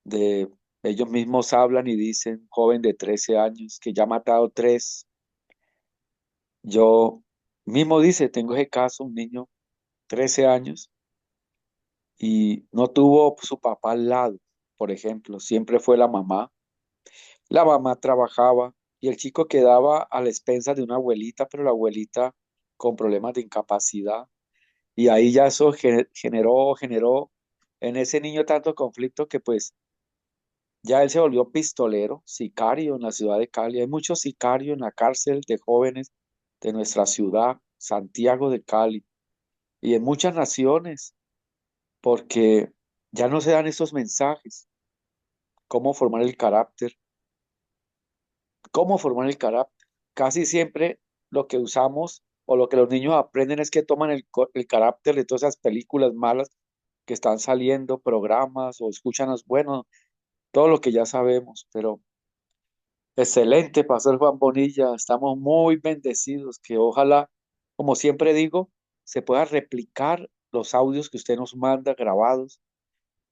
Speaker 1: de, ellos mismos hablan y dicen, joven de 13 años que ya ha matado tres. Yo mismo dice, tengo ese caso, un niño, 13 años, y no tuvo su papá al lado, por ejemplo, siempre fue la mamá. La mamá trabajaba y el chico quedaba a la expensa de una abuelita, pero la abuelita con problemas de incapacidad. Y ahí ya eso generó en ese niño tanto conflicto que pues ya él se volvió pistolero, sicario en la ciudad de Cali. Hay muchos sicarios en la cárcel de jóvenes de nuestra ciudad, Santiago de Cali, y en muchas naciones, porque ya no se dan estos mensajes. Cómo formar el carácter, cómo formar el carácter. Casi siempre lo que usamos o lo que los niños aprenden es que toman el carácter de todas esas películas malas que están saliendo, programas o escuchan, bueno, todo lo que ya sabemos, pero excelente, Pastor Juan Bonilla, estamos muy bendecidos, que ojalá, como siempre digo, se pueda replicar los audios que usted nos manda grabados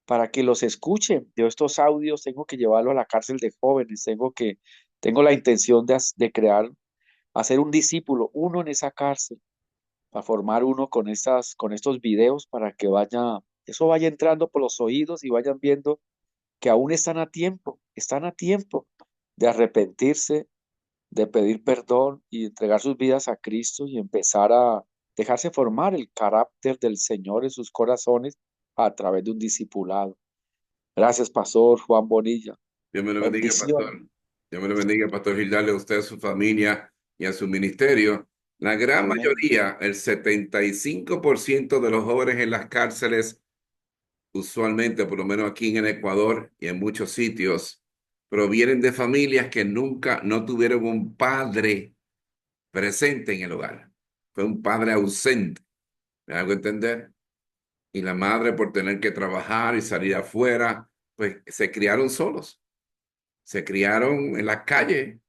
Speaker 1: para que los escuchen. Yo estos audios tengo que llevarlo a la cárcel de jóvenes, tengo la intención de crear, hacer un discípulo, uno en esa cárcel, para formar uno con estos videos para que eso vaya entrando por los oídos y vayan viendo que aún están a tiempo de arrepentirse, de pedir perdón y entregar sus vidas a Cristo y empezar a dejarse formar el carácter del Señor en sus corazones a través de un discipulado. Gracias, Pastor Juan Bonilla.
Speaker 2: Dios me lo bendiga,
Speaker 1: Bendiciones.
Speaker 2: pastor. Dios me lo bendiga, pastor Gildarle, a usted, a su familia y a su ministerio. La gran
Speaker 1: Amén.
Speaker 2: mayoría, el 75% de los jóvenes en las cárceles, usualmente, por lo menos aquí en el Ecuador y en muchos sitios, provienen de familias que nunca no tuvieron un padre presente en el hogar. Fue un padre ausente. ¿Me hago entender? Y la madre, por tener que trabajar y salir afuera, pues se criaron solos. Se criaron en la calle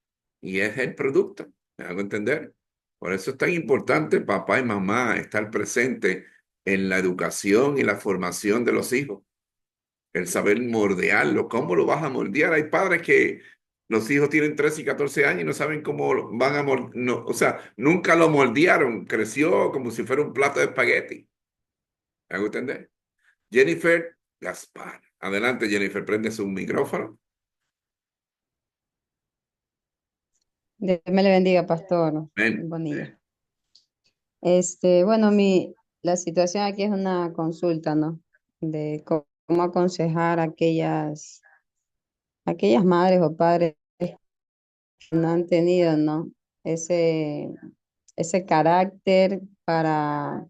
Speaker 2: y es el producto. ¿Me hago entender? Por eso es tan importante, papá y mamá, estar presente en la educación y la formación de los hijos. El saber moldearlo. ¿Cómo lo vas a moldear? Hay padres que los hijos tienen 13 y 14 años y no saben cómo van a moldear. No, o sea, nunca lo moldearon. Creció como si fuera un plato de espagueti. ¿Me hago entender? Jennifer Gaspar. Adelante, Jennifer, prende su micrófono.
Speaker 6: Dios me le bendiga, pastor
Speaker 2: Ven.
Speaker 6: Bonilla. Bueno, la situación aquí es una consulta, ¿no? De cómo aconsejar a aquellas madres o padres que no han tenido, ¿no? Ese, ese carácter para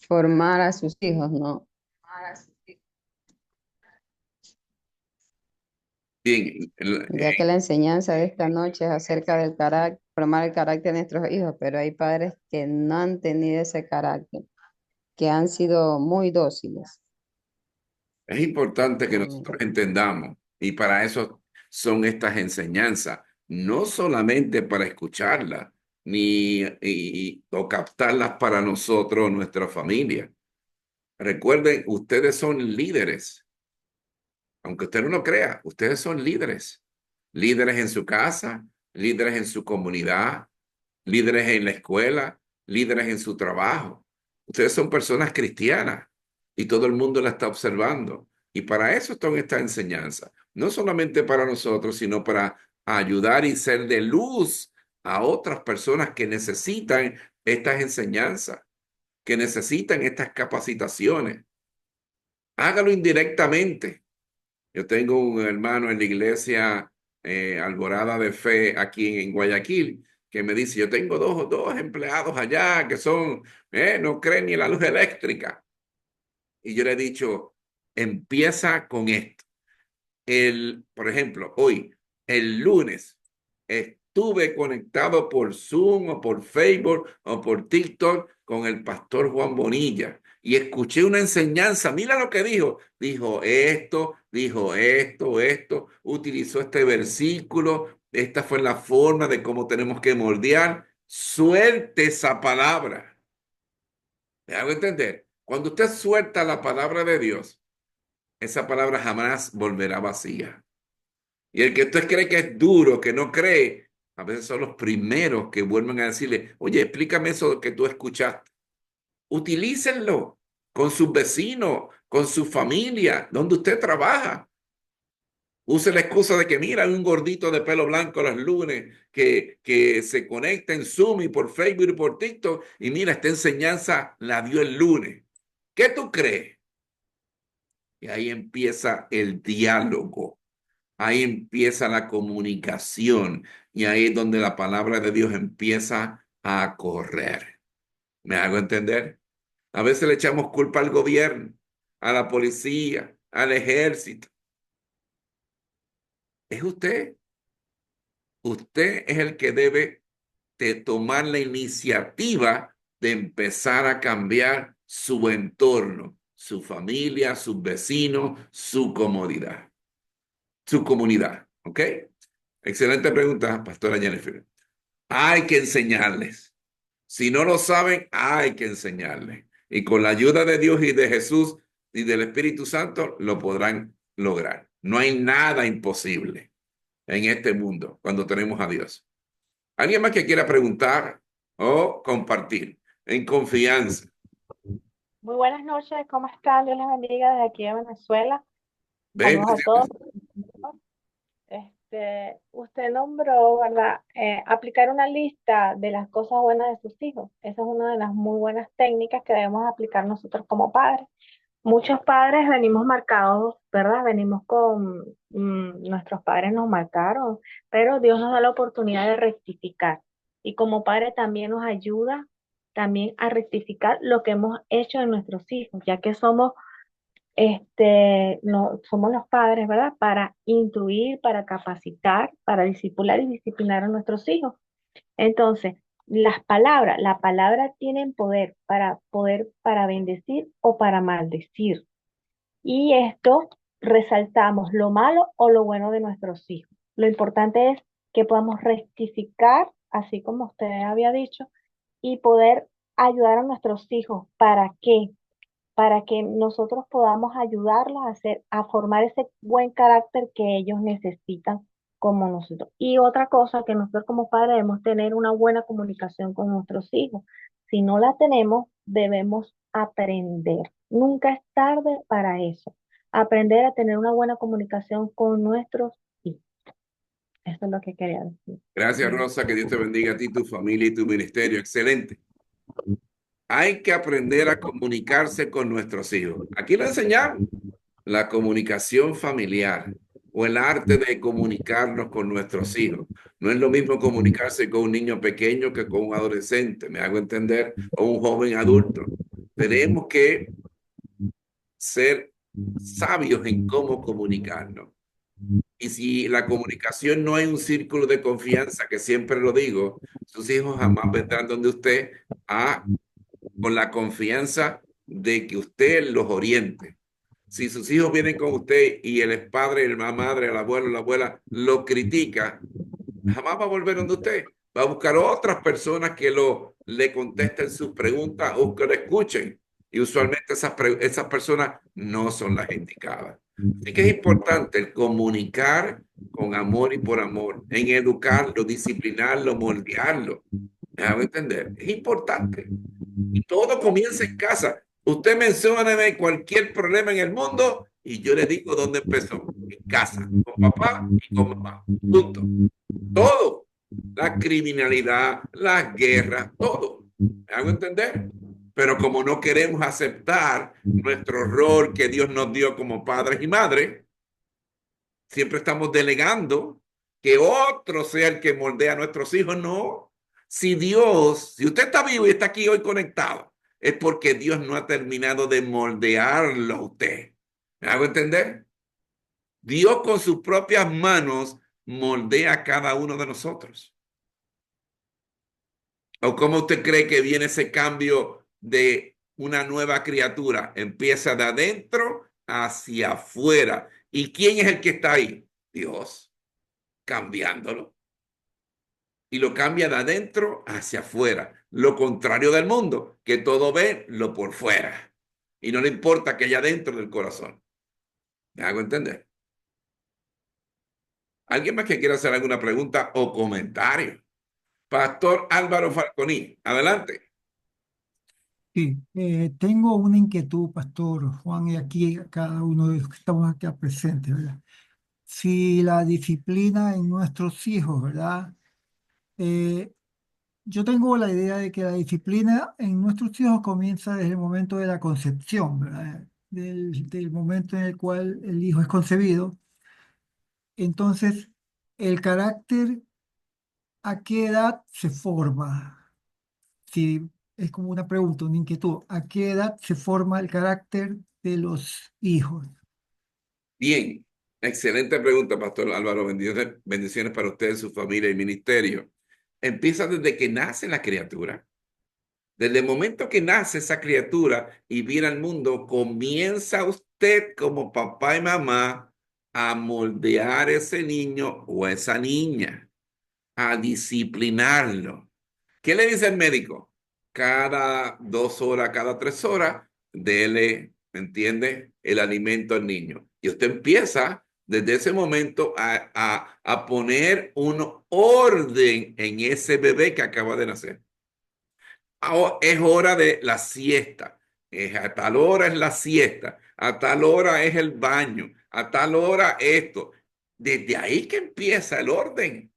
Speaker 6: formar a sus hijos, ¿no?
Speaker 2: Bien,
Speaker 6: Ya que la enseñanza de esta noche es acerca del carácter, formar el carácter de nuestros hijos, pero hay padres que no han tenido ese carácter, que han sido muy dóciles.
Speaker 2: es importante que
Speaker 6: Amén.
Speaker 2: nosotros entendamos, y para eso son estas enseñanzas, no solamente para escucharlas, o captarlas para nosotros, nuestra familia. Recuerden, ustedes son líderes, aunque usted no lo crea, ustedes son líderes. Líderes en su casa, líderes en su comunidad, líderes en la escuela, líderes en su trabajo. Ustedes son personas cristianas y todo el mundo la está observando. Y para eso están estas enseñanzas. No solamente para nosotros, sino para ayudar y ser de luz a otras personas que necesitan estas enseñanzas, que necesitan estas capacitaciones. Hágalo indirectamente. Yo tengo un hermano en la iglesia Alborada de Fe aquí en Guayaquil que me dice, yo tengo dos empleados allá que no creen ni en la luz eléctrica. Y yo le he dicho, empieza con esto. Por ejemplo, hoy, el lunes, estuve conectado por Zoom o por Facebook o por TikTok con el pastor Juan Bonilla y escuché una enseñanza. Mira lo que dijo. Dijo esto, utilizó este versículo. Esta fue la forma de cómo tenemos que moldear. Suelte esa palabra. ¿Me hago entender? Cuando usted suelta la palabra de Dios, esa palabra jamás volverá vacía. Y el que usted cree que es duro, que no cree, a veces son los primeros que vuelven a decirle, oye, explícame eso que tú escuchaste. Utilícenlo con sus vecinos, con su familia, donde usted trabaja. Use la excusa de que mira, hay un gordito de pelo blanco los lunes que se conecta en Zoom y por Facebook y por TikTok y mira, esta enseñanza la dio el lunes. ¿Qué tú crees? Y ahí empieza el diálogo. Ahí empieza la comunicación y ahí es donde la palabra de Dios empieza a correr. ¿Me hago entender? A veces le echamos culpa al gobierno, a la policía, al ejército. Es usted. Usted es el que debe de tomar la iniciativa de empezar a cambiar su entorno, su familia, sus vecinos, su comunidad. ¿Ok? Excelente pregunta, Pastora Jennifer. Hay que enseñarles. Si no lo saben, hay que enseñarles. Y con la ayuda de Dios y de Jesús y del Espíritu Santo, lo podrán lograr. No hay nada imposible en este mundo cuando tenemos a Dios. ¿Alguien más que quiera preguntar o compartir en confianza?
Speaker 7: Muy buenas noches, ¿cómo están? Dios les bendiga desde aquí de Venezuela. Saludos a
Speaker 2: Bendiciones.
Speaker 7: todos. Usted nombró, ¿verdad? Aplicar una lista de las cosas buenas de sus hijos. Esa es una de las muy buenas técnicas que debemos aplicar nosotros como padres. Muchos padres venimos marcados, ¿verdad? Venimos con, nuestros padres nos marcaron, pero Dios nos da la oportunidad de rectificar. Y como padre también nos ayuda también a rectificar lo que hemos hecho en nuestros hijos, ya que somos, no, somos los padres, ¿verdad? Para instruir, para capacitar, para discipular y disciplinar a nuestros hijos. Entonces, la palabra tienen poder para bendecir o para maldecir. Y esto resaltamos lo malo o lo bueno de nuestros hijos. Lo importante es que podamos rectificar, así como usted había dicho, y poder ayudar a nuestros hijos. ¿Para qué? Para que nosotros podamos ayudarlos a a formar ese buen carácter que ellos necesitan como nosotros. Y otra cosa que nosotros como padres debemos tener una buena comunicación con nuestros hijos. Si no la tenemos, debemos aprender. Nunca es tarde para eso. Aprender a tener una buena comunicación con nuestros hijos. Eso es lo que quería decir.
Speaker 2: Gracias, Rosa. Que Dios te bendiga a ti, tu familia y tu ministerio. Excelente. Hay que aprender a comunicarse con nuestros hijos. Aquí lo enseñamos. La comunicación familiar o el arte de comunicarnos con nuestros hijos. No es lo mismo comunicarse con un niño pequeño que con un adolescente, me hago entender, o un joven adulto. Tenemos que ser sabios en cómo comunicarnos. Y si la comunicación no hay un círculo de confianza, que siempre lo digo, sus hijos jamás vendrán donde usted con la confianza de que usted los oriente. Si sus hijos vienen con usted y el padre, la madre, el abuelo, la abuela lo critica, jamás va a volver donde usted. Va a buscar otras personas que le contesten sus preguntas o que lo escuchen. Y usualmente esas personas no son las indicadas. Así que es importante el comunicar con amor y por amor, en educarlo, disciplinarlo, moldearlo. ¿Me hago entender? Es importante. Y todo comienza en casa. Usted menciona cualquier problema en el mundo y yo le digo dónde empezó. En casa, con papá y con mamá. Punto. Todo. La criminalidad, las guerras, todo. ¿Me hago entender? Pero como no queremos aceptar nuestro rol que Dios nos dio como padres y madres, siempre estamos delegando que otro sea el que moldea a nuestros hijos. No. Si usted está vivo y está aquí hoy conectado, es porque Dios no ha terminado de moldearlo a usted. ¿Me hago entender? Dios con sus propias manos moldea a cada uno de nosotros. ¿O cómo usted cree que viene ese cambio de una nueva criatura? Empieza de adentro hacia afuera. ¿Y quién es el que está ahí? Dios, cambiándolo. Y lo cambia de adentro hacia afuera. Lo contrario del mundo, que todo ve lo por fuera. Y no le importa que haya dentro del corazón. ¿Me hago entender? ¿Alguien más que quiera hacer alguna pregunta o comentario? Pastor Álvaro Falconi, adelante.
Speaker 8: Sí, tengo una inquietud, Pastor Juan, y aquí a cada uno de los que estamos aquí presentes, ¿verdad? Si la disciplina en nuestros hijos, ¿verdad? Eh, yo tengo la idea de que la disciplina en nuestros hijos comienza desde el momento de la concepción, ¿verdad? Del momento en el cual el hijo es concebido. Entonces, el carácter, ¿a qué edad se forma? si es como una pregunta, una inquietud, ¿a qué edad se forma el carácter de los hijos?
Speaker 2: Bien, excelente pregunta, Pastor Álvaro. Bendiciones, bendiciones para usted, su familia y ministerio. Empieza desde que nace la criatura. Desde el momento que nace esa criatura y viene al mundo, comienza usted como papá y mamá a moldear ese niño o esa niña, a disciplinarlo. ¿Qué le dice el médico? Cada 2 horas, cada 3 horas, dele, ¿me entiende? El alimento al niño. Y usted empieza desde ese momento a poner un orden en ese bebé que acaba de nacer. Es hora de la siesta. A tal hora es la siesta. A tal hora es el baño. A tal hora esto. Desde ahí que empieza el orden.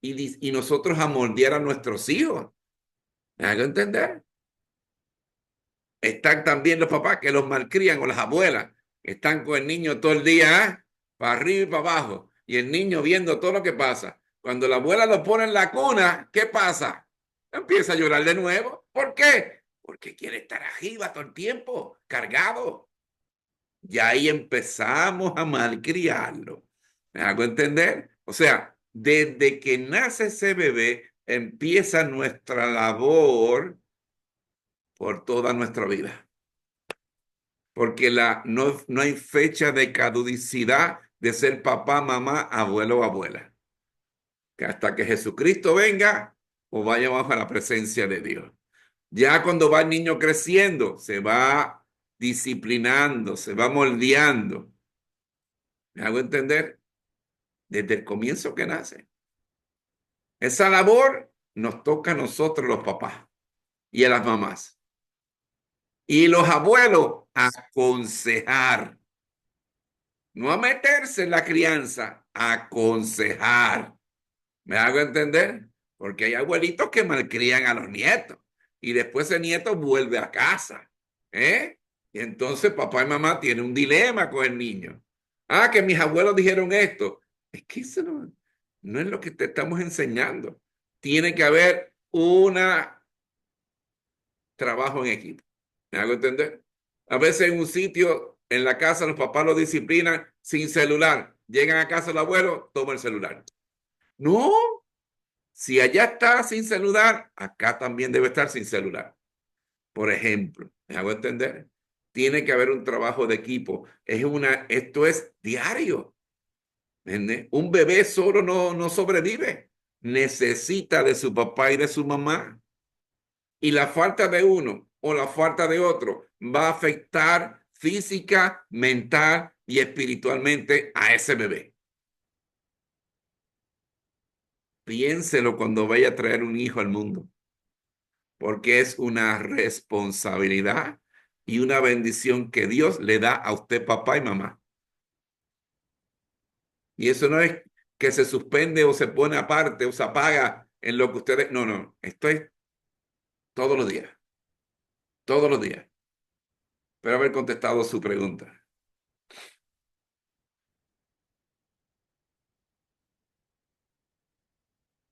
Speaker 2: Y nosotros a moldear a nuestros hijos. ¿Me hago entender? Están también los papás que los malcrían o las abuelas. Están con el niño todo el día, para arriba y para abajo. Y el niño viendo todo lo que pasa. Cuando la abuela lo pone en la cuna, ¿qué pasa? Empieza a llorar de nuevo. ¿Por qué? Porque quiere estar arriba todo el tiempo, cargado. Y ahí empezamos a malcriarlo. ¿Me hago entender? O sea, desde que nace ese bebé, empieza nuestra labor por toda nuestra vida. Porque no hay fecha de caducidad de ser papá, mamá, abuelo o abuela. Que hasta que Jesucristo venga o vayamos a la presencia de Dios. Ya cuando va el niño creciendo, se va disciplinando, se va moldeando. ¿Me hago entender? Desde el comienzo que nace. Esa labor nos toca a nosotros los papás y a las mamás. Y los abuelos a aconsejar. No a meterse en la crianza, a aconsejar. ¿Me hago entender? Porque hay abuelitos que malcrían a los nietos y después el nieto vuelve a casa. ¿Eh? Y entonces papá y mamá tienen un dilema con el niño. Ah, que mis abuelos dijeron esto. Es que eso no es lo que te estamos enseñando. Tiene que haber un trabajo en equipo. ¿Me hago entender? A veces en un sitio, en la casa, los papás lo disciplinan sin celular. Llegan a casa el abuelo, toma el celular. No, si allá está sin celular, acá también debe estar sin celular. Por ejemplo, ¿me hago entender? Tiene que haber un trabajo de equipo. Esto es diario. ¿Entiendes? Un bebé solo no sobrevive. Necesita de su papá y de su mamá. Y la falta de uno o la falta de otro va a afectar física, mental y espiritualmente a ese bebé. Piénselo cuando vaya a traer un hijo al mundo, porque es una responsabilidad y una bendición que Dios le da a usted, papá y mamá. Y eso no es que se suspende o se pone aparte o se apaga en lo que ustedes... No, esto es todos los días, todos los días. Espero haber contestado su pregunta.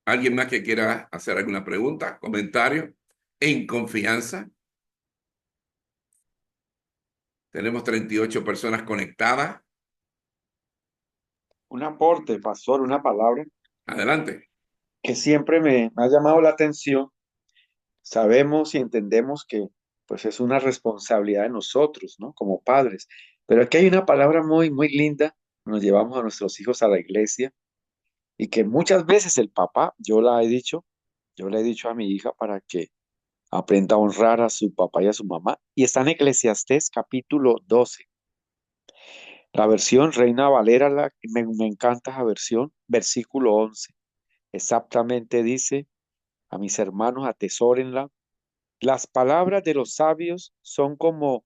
Speaker 2: ¿Alguien más que quiera hacer alguna pregunta, comentario? En confianza. Tenemos 38 personas conectadas.
Speaker 1: Un aporte, pastor, una palabra
Speaker 2: Adelante.
Speaker 1: que siempre me ha llamado la atención. Sabemos y entendemos que pues es una responsabilidad de nosotros, ¿no? Como padres. Pero aquí hay una palabra muy, muy linda. Nos llevamos a nuestros hijos a la iglesia y que muchas veces el papá, yo le he dicho a mi hija para que aprenda a honrar a su papá y a su mamá. Y está en Eclesiastés capítulo 12. La versión Reina Valera, me encanta esa versión, versículo 11. Exactamente dice, a mis hermanos atesórenla. Las palabras de los sabios son como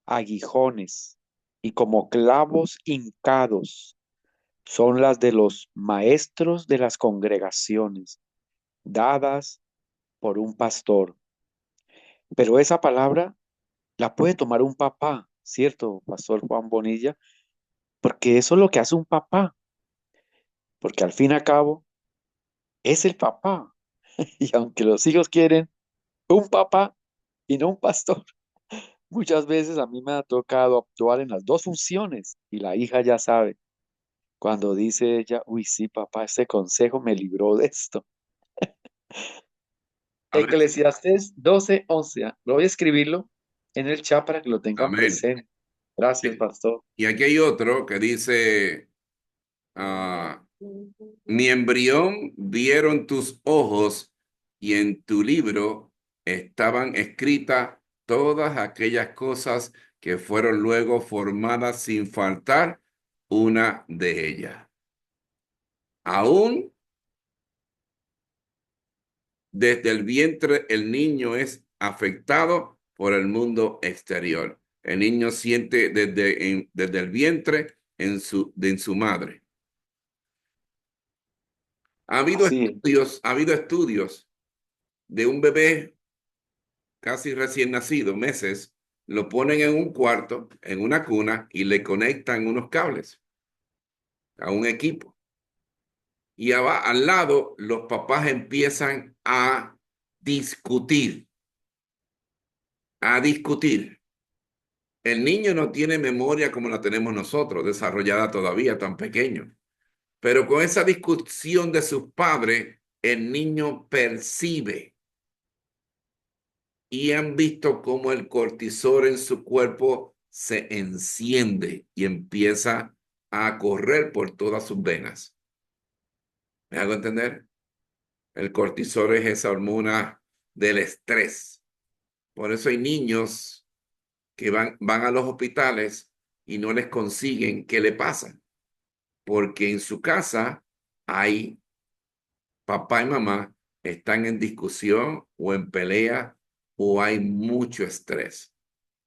Speaker 1: aguijones y como clavos hincados. Son las de los maestros de las congregaciones, dadas por un pastor. Pero esa palabra la puede tomar un papá, ¿cierto, Pastor Juan Bonilla? Porque eso es lo que hace un papá, porque al fin y al cabo es el papá. Y aunque los hijos quieren un papá y no un pastor. Muchas veces a mí me ha tocado actuar en las dos funciones y la hija ya sabe. Cuando dice ella, uy, sí, papá, este consejo me libró de esto.
Speaker 2: Amén.
Speaker 1: Eclesiastés 12:11. Voy a escribirlo en el chat para que lo tengan
Speaker 2: Amén.
Speaker 1: presente. Gracias, pastor.
Speaker 2: Y aquí hay otro que dice, ah, mi embrión vieron tus ojos y en tu libro estaban escritas todas aquellas cosas que fueron luego formadas sin faltar una de ellas. Aún desde el vientre el niño es afectado por el mundo exterior. El niño siente desde el vientre en su madre.
Speaker 1: Así,
Speaker 2: Ha habido estudios de un bebé casi recién nacido, meses, lo ponen en un cuarto, en una cuna, y le conectan unos cables a un equipo. Y al lado, los papás empiezan a discutir, a discutir. El niño no tiene memoria como la tenemos nosotros, desarrollada todavía, tan pequeño. Pero con esa discusión de sus padres, el niño percibe y han visto cómo el cortisol en su cuerpo se enciende y empieza a correr por todas sus venas. ¿Me hago entender? El cortisol es esa hormona del estrés. Por eso hay niños que van a los hospitales y no les consiguen qué le pasa, porque en su casa hay papá y mamá están en discusión o en pelea o hay mucho estrés.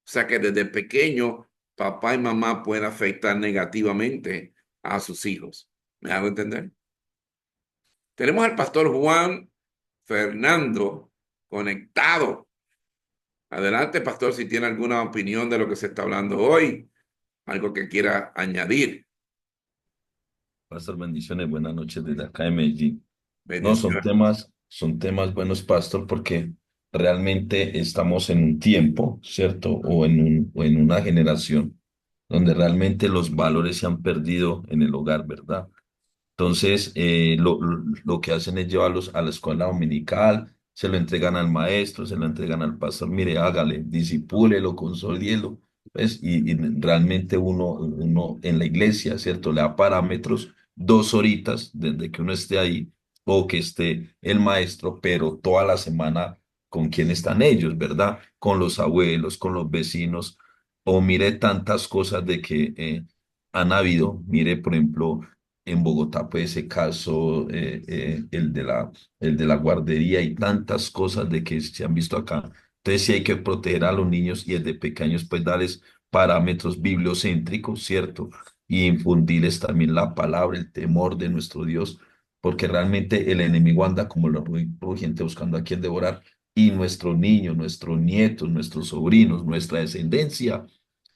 Speaker 2: O sea que desde pequeño, papá y mamá pueden afectar negativamente a sus hijos. ¿Me hago entender? Tenemos al pastor Juan Fernando conectado. Adelante, pastor, si tiene alguna opinión de lo que se está hablando hoy, algo que quiera añadir.
Speaker 9: Pastor, bendiciones, buenas noches desde acá de Medellín. No,
Speaker 2: Bendiciones.
Speaker 9: son temas buenos, Pastor, porque realmente estamos en un tiempo, ¿cierto? O en una generación donde realmente los valores se han perdido en el hogar, ¿verdad? Entonces, lo que hacen es llevarlos a la escuela dominical, se lo entregan al maestro, se lo entregan al pastor, mire, hágale, disipúlelo, consólíelo, pues, y realmente uno en la iglesia, ¿cierto? Le da parámetros, 2 horitas desde que uno esté ahí o que esté el maestro, pero toda la semana con quién están ellos, ¿verdad? Con los abuelos, con los vecinos, o mire tantas cosas de que han habido, mire, por ejemplo, en Bogotá, pues ese caso, el de la guardería y tantas cosas de que se han visto acá. Entonces sí hay que proteger a los niños y desde pequeños pues darles parámetros bibliocéntricos, ¿cierto? Y infundirles también la palabra, el temor de nuestro Dios, porque realmente el enemigo anda como lo rugiente buscando a quien devorar y nuestros niños, nuestros nietos, nuestros sobrinos, nuestra descendencia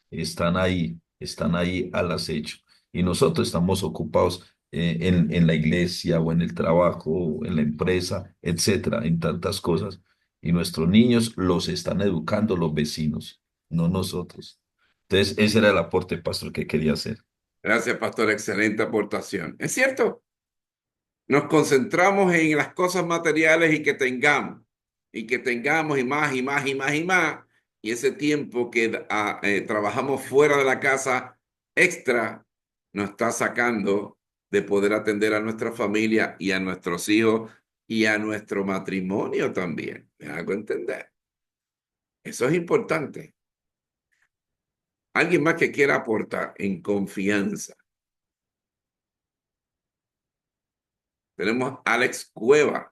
Speaker 9: están ahí al acecho. Y nosotros estamos ocupados en la iglesia o en el trabajo, o en la empresa, etcétera, en tantas cosas. Y nuestros niños los están educando los vecinos, no nosotros. Entonces, ese era el aporte, pastor, que quería hacer.
Speaker 2: Gracias, pastor. Excelente aportación. Es cierto, nos concentramos en las cosas materiales y que tengamos y más y más y más y más. Y ese tiempo que trabajamos fuera de la casa extra nos está sacando de poder atender a nuestra familia y a nuestros hijos y a nuestro matrimonio también. ¿Me hago entender? Eso es importante. Alguien más que quiera aportar en confianza. Tenemos a Alex Cueva.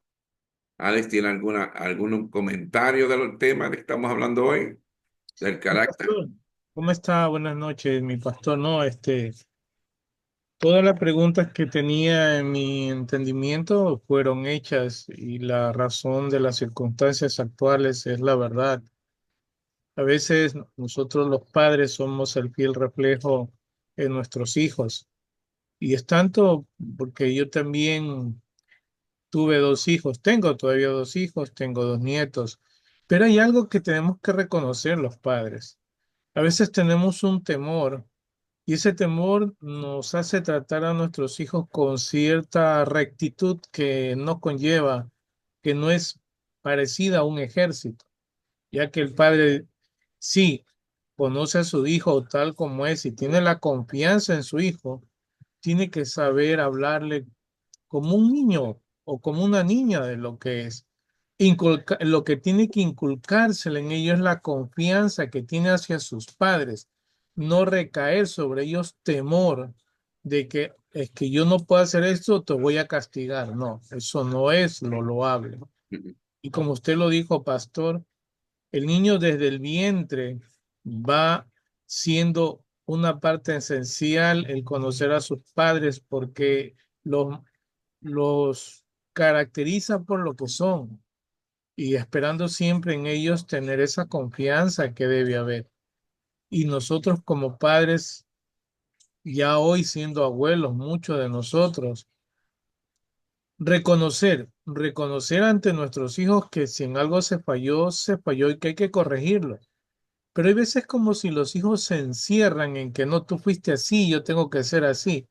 Speaker 2: Alex, ¿tiene algún comentario del tema que estamos hablando hoy? Del carácter.
Speaker 10: Pastor, ¿cómo está? Buenas noches, mi pastor. No, todas las preguntas que tenía en mi entendimiento fueron hechas y la razón de las circunstancias actuales es la verdad. A veces nosotros los padres somos el fiel reflejo de nuestros hijos y es tanto porque yo también tuve 2 hijos, tengo todavía 2 hijos, tengo 2 nietos Pero hay algo que tenemos que reconocer los padres. A veces tenemos un temor y ese temor nos hace tratar a nuestros hijos con cierta rectitud que no conlleva, que no es parecida a un ejército, ya que el padre sí conoce a su hijo tal como es y tiene la confianza en su hijo, tiene que saber hablarle como un niño o como una niña de lo que es. Lo que tiene que inculcársele en ellos es la confianza que tiene hacia sus padres, no recaer sobre ellos temor de que es que yo no puedo hacer esto, te voy a castigar. No, eso no es lo loable. Y como usted lo dijo, pastor, el niño desde el vientre va siendo una parte esencial el conocer a sus padres porque los, los caracteriza por lo que son y esperando siempre en ellos tener esa confianza que debe haber. Y nosotros como padres, ya hoy siendo abuelos, muchos de nosotros, reconocer ante nuestros hijos que si en algo se falló y que hay que corregirlo. Pero hay veces como si los hijos se encierran en que no, tú fuiste así, yo tengo que ser así.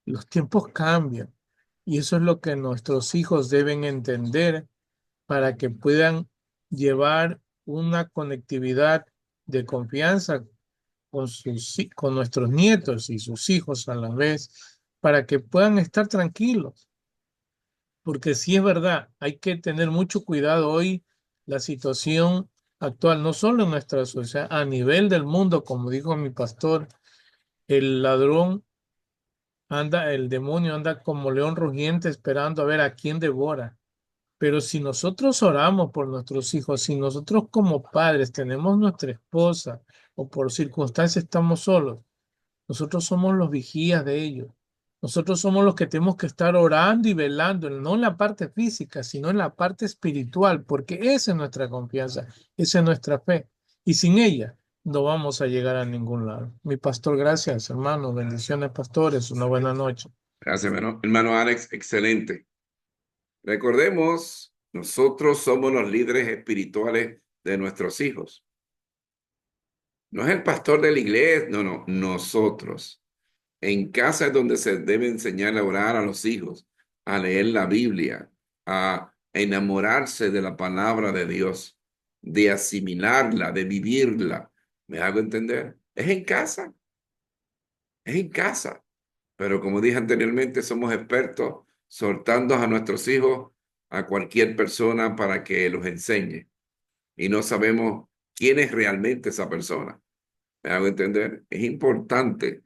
Speaker 10: Los tiempos cambian y eso es lo que nuestros hijos deben entender para que puedan llevar una conectividad de confianza con nuestros nietos y sus hijos a la vez, para que puedan estar tranquilos. Porque sí es verdad, hay que tener mucho cuidado hoy, la situación actual, no solo en nuestra sociedad, a nivel del mundo, como dijo mi pastor, el ladrón anda, el demonio anda como león rugiente esperando a ver a quién devora. Pero si nosotros oramos por nuestros hijos, si nosotros como padres tenemos nuestra esposa o por circunstancias estamos solos, nosotros somos los vigías de ellos. Nosotros somos los que tenemos que estar orando y velando, no en la parte física, sino en la parte espiritual, porque esa es nuestra confianza, esa es nuestra fe. Y sin ella no vamos a llegar a ningún lado. Mi pastor, gracias, hermano. Bendiciones, pastores. Una buena noche.
Speaker 2: Gracias, hermano Alex. Excelente. Recordemos, nosotros somos los líderes espirituales de nuestros hijos. No es el pastor de la iglesia, no, nosotros. En casa es donde se debe enseñar a orar a los hijos, a leer la Biblia, a enamorarse de la palabra de Dios, de asimilarla, de vivirla. ¿Me hago entender? Es en casa, es en casa. Pero como dije anteriormente, somos expertos soltando a nuestros hijos a cualquier persona para que los enseñe. Y no sabemos quién es realmente esa persona. ¿Me hago entender? Es importante.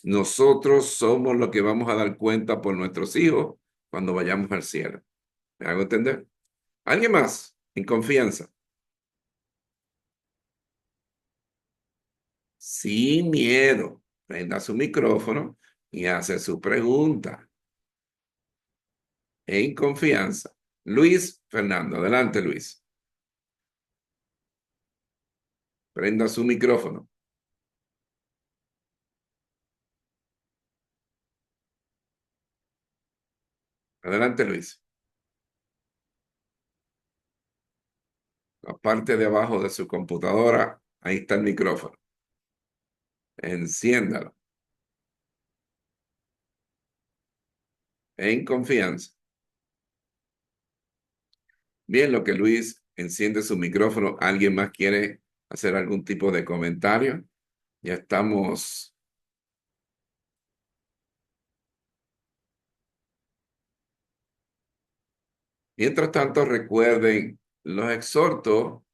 Speaker 2: Nosotros somos los que vamos a dar cuenta por nuestros hijos cuando vayamos al cielo. ¿Me hago entender? ¿Alguien más? En confianza. Sin miedo. Prenda su micrófono y hace su pregunta. En confianza. Luis Fernando. Adelante, Luis. Prenda su micrófono. Adelante, Luis. La parte de abajo de su computadora, ahí está el micrófono. Enciéndalo. En confianza. Bien, lo que Luis enciende su micrófono, ¿alguien más quiere hacer algún tipo de comentario? Ya estamos. Mientras tanto, recuerden, los exhorto,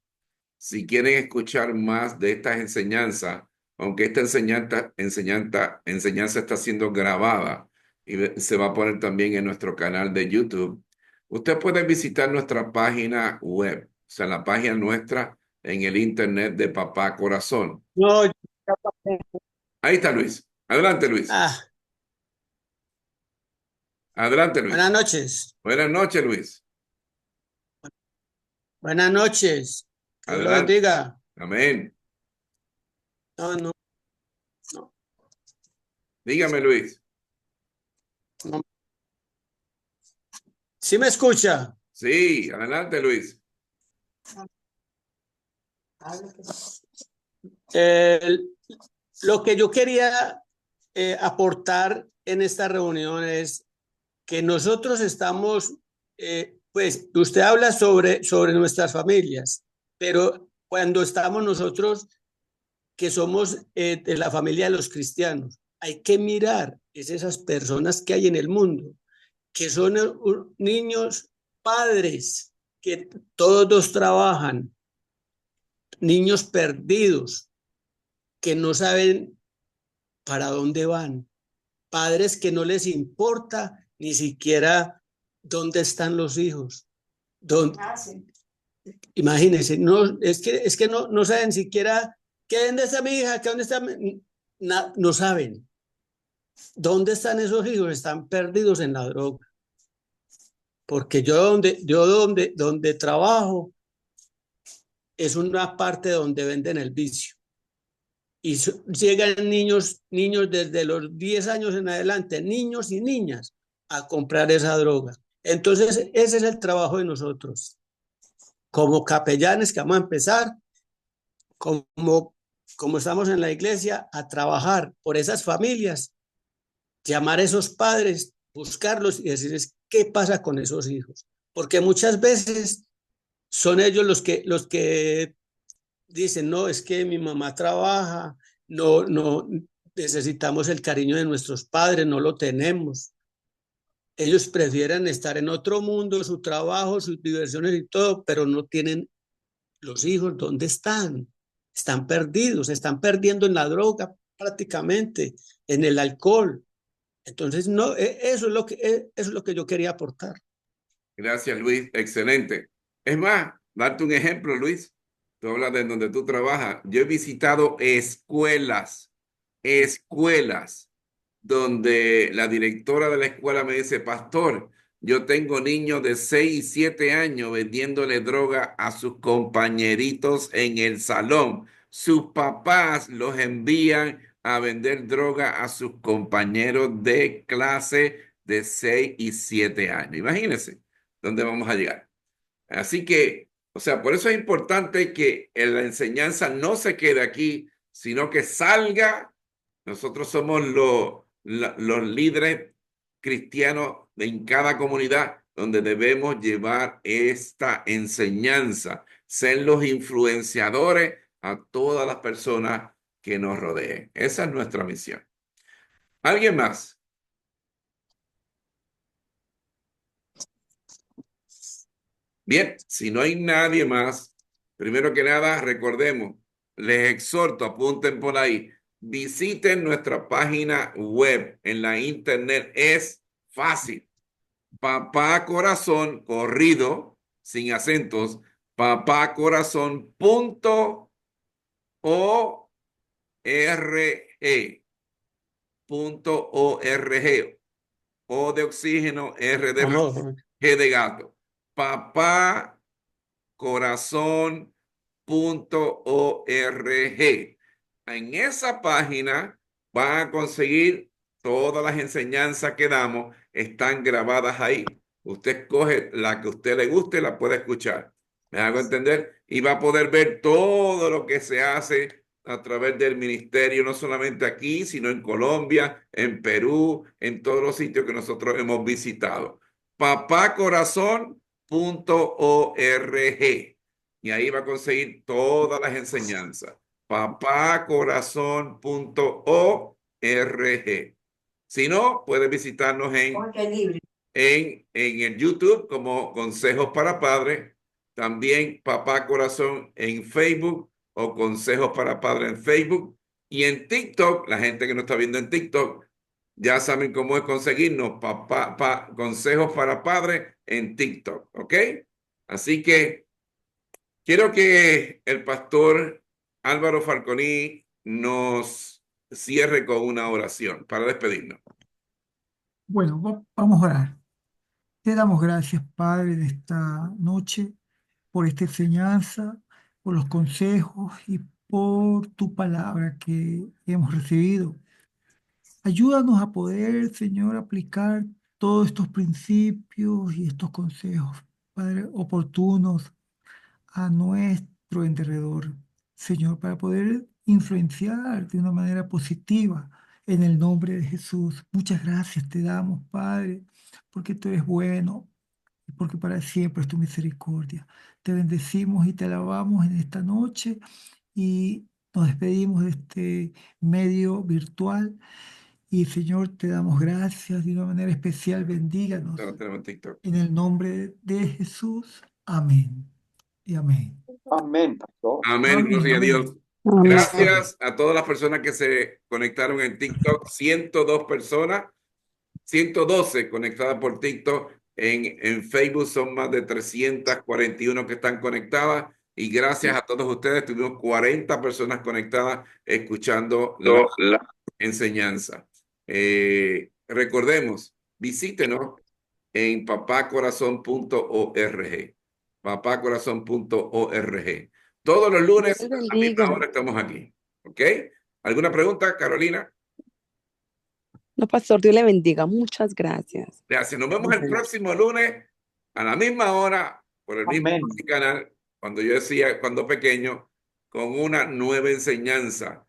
Speaker 2: si quieren escuchar más de estas enseñanzas, aunque esta enseñanza está siendo grabada y se va a poner también en nuestro canal de YouTube, usted puede visitar nuestra página web, o sea, la página nuestra en el internet de Papá Corazón.
Speaker 11: No,
Speaker 2: Ahí está Luis. Adelante, Luis. Adelante, Luis.
Speaker 11: buenas noches.
Speaker 2: Buenas noches, Luis.
Speaker 11: Buenas noches. Dios lo
Speaker 2: Adelante.
Speaker 11: bendiga.
Speaker 2: Amén.
Speaker 11: No.
Speaker 2: Dígame, Luis.
Speaker 11: ¿Sí me escucha?
Speaker 2: Sí, adelante, Luis.
Speaker 11: El- lo que yo quería aportar en esta reunión es que nosotros estamos, pues usted habla sobre nuestras familias, pero cuando estamos nosotros, que somos de la familia de los cristianos, hay que mirar esas personas que hay en el mundo, que son niños padres, que todos trabajan, niños perdidos, que no saben para dónde van, padres que no les importa ni siquiera dónde están los hijos. ¿Dónde? Imagínense, no, es que no saben siquiera qué dónde está mi hija, qué dónde está no saben. ¿Dónde están esos hijos? Están perdidos en la droga. Porque donde trabajo es una parte donde venden el vicio. Y llegan niños desde los 10 años en adelante, niños y niñas, a comprar esa droga. Entonces, ese es el trabajo de nosotros. Como capellanes que vamos a empezar, como estamos en la iglesia, a trabajar por esas familias, llamar a esos padres, buscarlos y decirles qué pasa con esos hijos. Porque muchas veces son ellos los que dicen, no, es que mi mamá trabaja, no necesitamos el cariño de nuestros padres, no lo tenemos. Ellos prefieren estar en otro mundo, su trabajo, sus diversiones y todo, pero no tienen los hijos. ¿Dónde están? Están perdidos, se están perdiendo en la droga prácticamente, en el alcohol. Entonces, no, eso es lo que yo quería aportar.
Speaker 2: Gracias, Luis. Excelente. Es más, darte un ejemplo, Luis. Tú hablas de donde tú trabajas. Yo he visitado escuelas, donde la directora de la escuela me dice, pastor, yo tengo niños de 6 y 7 años vendiéndole droga a sus compañeritos en el salón. Sus papás los envían a vender droga a sus compañeros de clase de 6 y 7 años. Imagínense dónde vamos a llegar. Así que, o sea, por eso es importante que la enseñanza no se quede aquí, sino que salga. Nosotros somos los líderes cristianos en cada comunidad donde debemos llevar esta enseñanza, ser los influenciadores a todas las personas que nos rodeen. Esa es nuestra misión. ¿Alguien más? Bien, si no hay nadie más, primero que nada, recordemos, les exhorto, apunten por ahí, visiten nuestra página web en la internet, es fácil. Papá Corazón, corrido, sin acentos, papacorazón.org. O de oxígeno, R de G de gato. papacorazón.org. En esa página van a conseguir todas las enseñanzas que damos, están grabadas ahí. Usted escoge la que a usted le guste, la puede escuchar. ¿Me hago entender? Y va a poder ver todo lo que se hace a través del ministerio, no solamente aquí, sino en Colombia, en Perú, en todos los sitios que nosotros hemos visitado. papacorazón.org. Y ahí va a conseguir todas las enseñanzas. papacorazón.org. Si no, puede visitarnos en el YouTube como Consejos para Padres. También Papá Corazón en Facebook o Consejos para Padres en Facebook. Y en TikTok, la gente que nos está viendo en TikTok, ya saben cómo es conseguirnos Consejos para Padres en TikTok, ¿ok? Así que quiero que el pastor Álvaro Falconi nos cierre con una oración para despedirnos.
Speaker 8: Bueno, vamos a orar. Te damos gracias, Padre, de esta noche, por esta enseñanza, por los consejos y por tu palabra que hemos recibido. Ayúdanos a poder, Señor, aplicar todos estos principios y estos consejos, Padre, oportunos a nuestro alrededor, Señor, para poder influenciar de una manera positiva en el nombre de Jesús. Muchas gracias te damos, Padre, porque tú eres bueno y porque para siempre es tu misericordia. Te bendecimos y te alabamos en esta noche y nos despedimos de este medio virtual. Y Señor, te damos gracias de una manera especial. Bendíganos
Speaker 2: No tenemos TikTok.
Speaker 8: en el nombre de Jesús. Amén y amén.
Speaker 1: Amén, pastor.
Speaker 2: Amén,
Speaker 8: Amén,
Speaker 2: gloria a
Speaker 8: amén.
Speaker 2: Dios.
Speaker 6: Amén.
Speaker 2: Gracias a todas las personas que se conectaron en TikTok. 102 personas, 112 conectadas por TikTok. En Facebook son más de 341 que están conectadas. Y gracias a todos ustedes, tuvimos 40 personas conectadas escuchando la enseñanza. Recordemos, visítenos en papacorazon.org. papacorazon.org. Todos los lunes
Speaker 6: Dios
Speaker 2: a la
Speaker 6: bendiga.
Speaker 2: misma hora estamos aquí. ¿Ok? ¿Alguna pregunta, Carolina?
Speaker 6: No, pastor, Dios le bendiga. Muchas gracias.
Speaker 2: Gracias. Nos vemos el próximo lunes a la misma hora por el mismo
Speaker 1: Amén.
Speaker 2: canal, cuando yo decía, cuando pequeño, con una nueva enseñanza.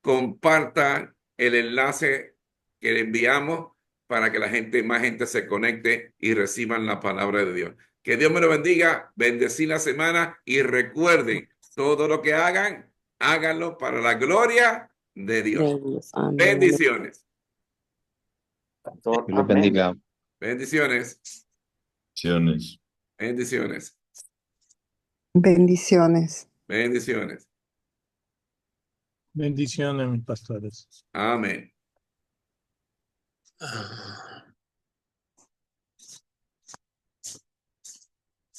Speaker 2: Comparta el enlace que le enviamos para que más gente se conecte y reciban la palabra de Dios. Que Dios me lo bendiga, bendecir la semana y recuerden, todo lo que hagan, háganlo para la gloria de Dios.
Speaker 6: Amén.
Speaker 2: Bendiciones.
Speaker 1: Pastor,
Speaker 9: Dios los
Speaker 1: amén.
Speaker 9: bendiga.
Speaker 2: Bendiciones.
Speaker 9: Bendiciones.
Speaker 2: Bendiciones.
Speaker 6: Bendiciones.
Speaker 2: Bendiciones.
Speaker 10: Bendiciones, mis pastores.
Speaker 2: Amén.
Speaker 11: Ah.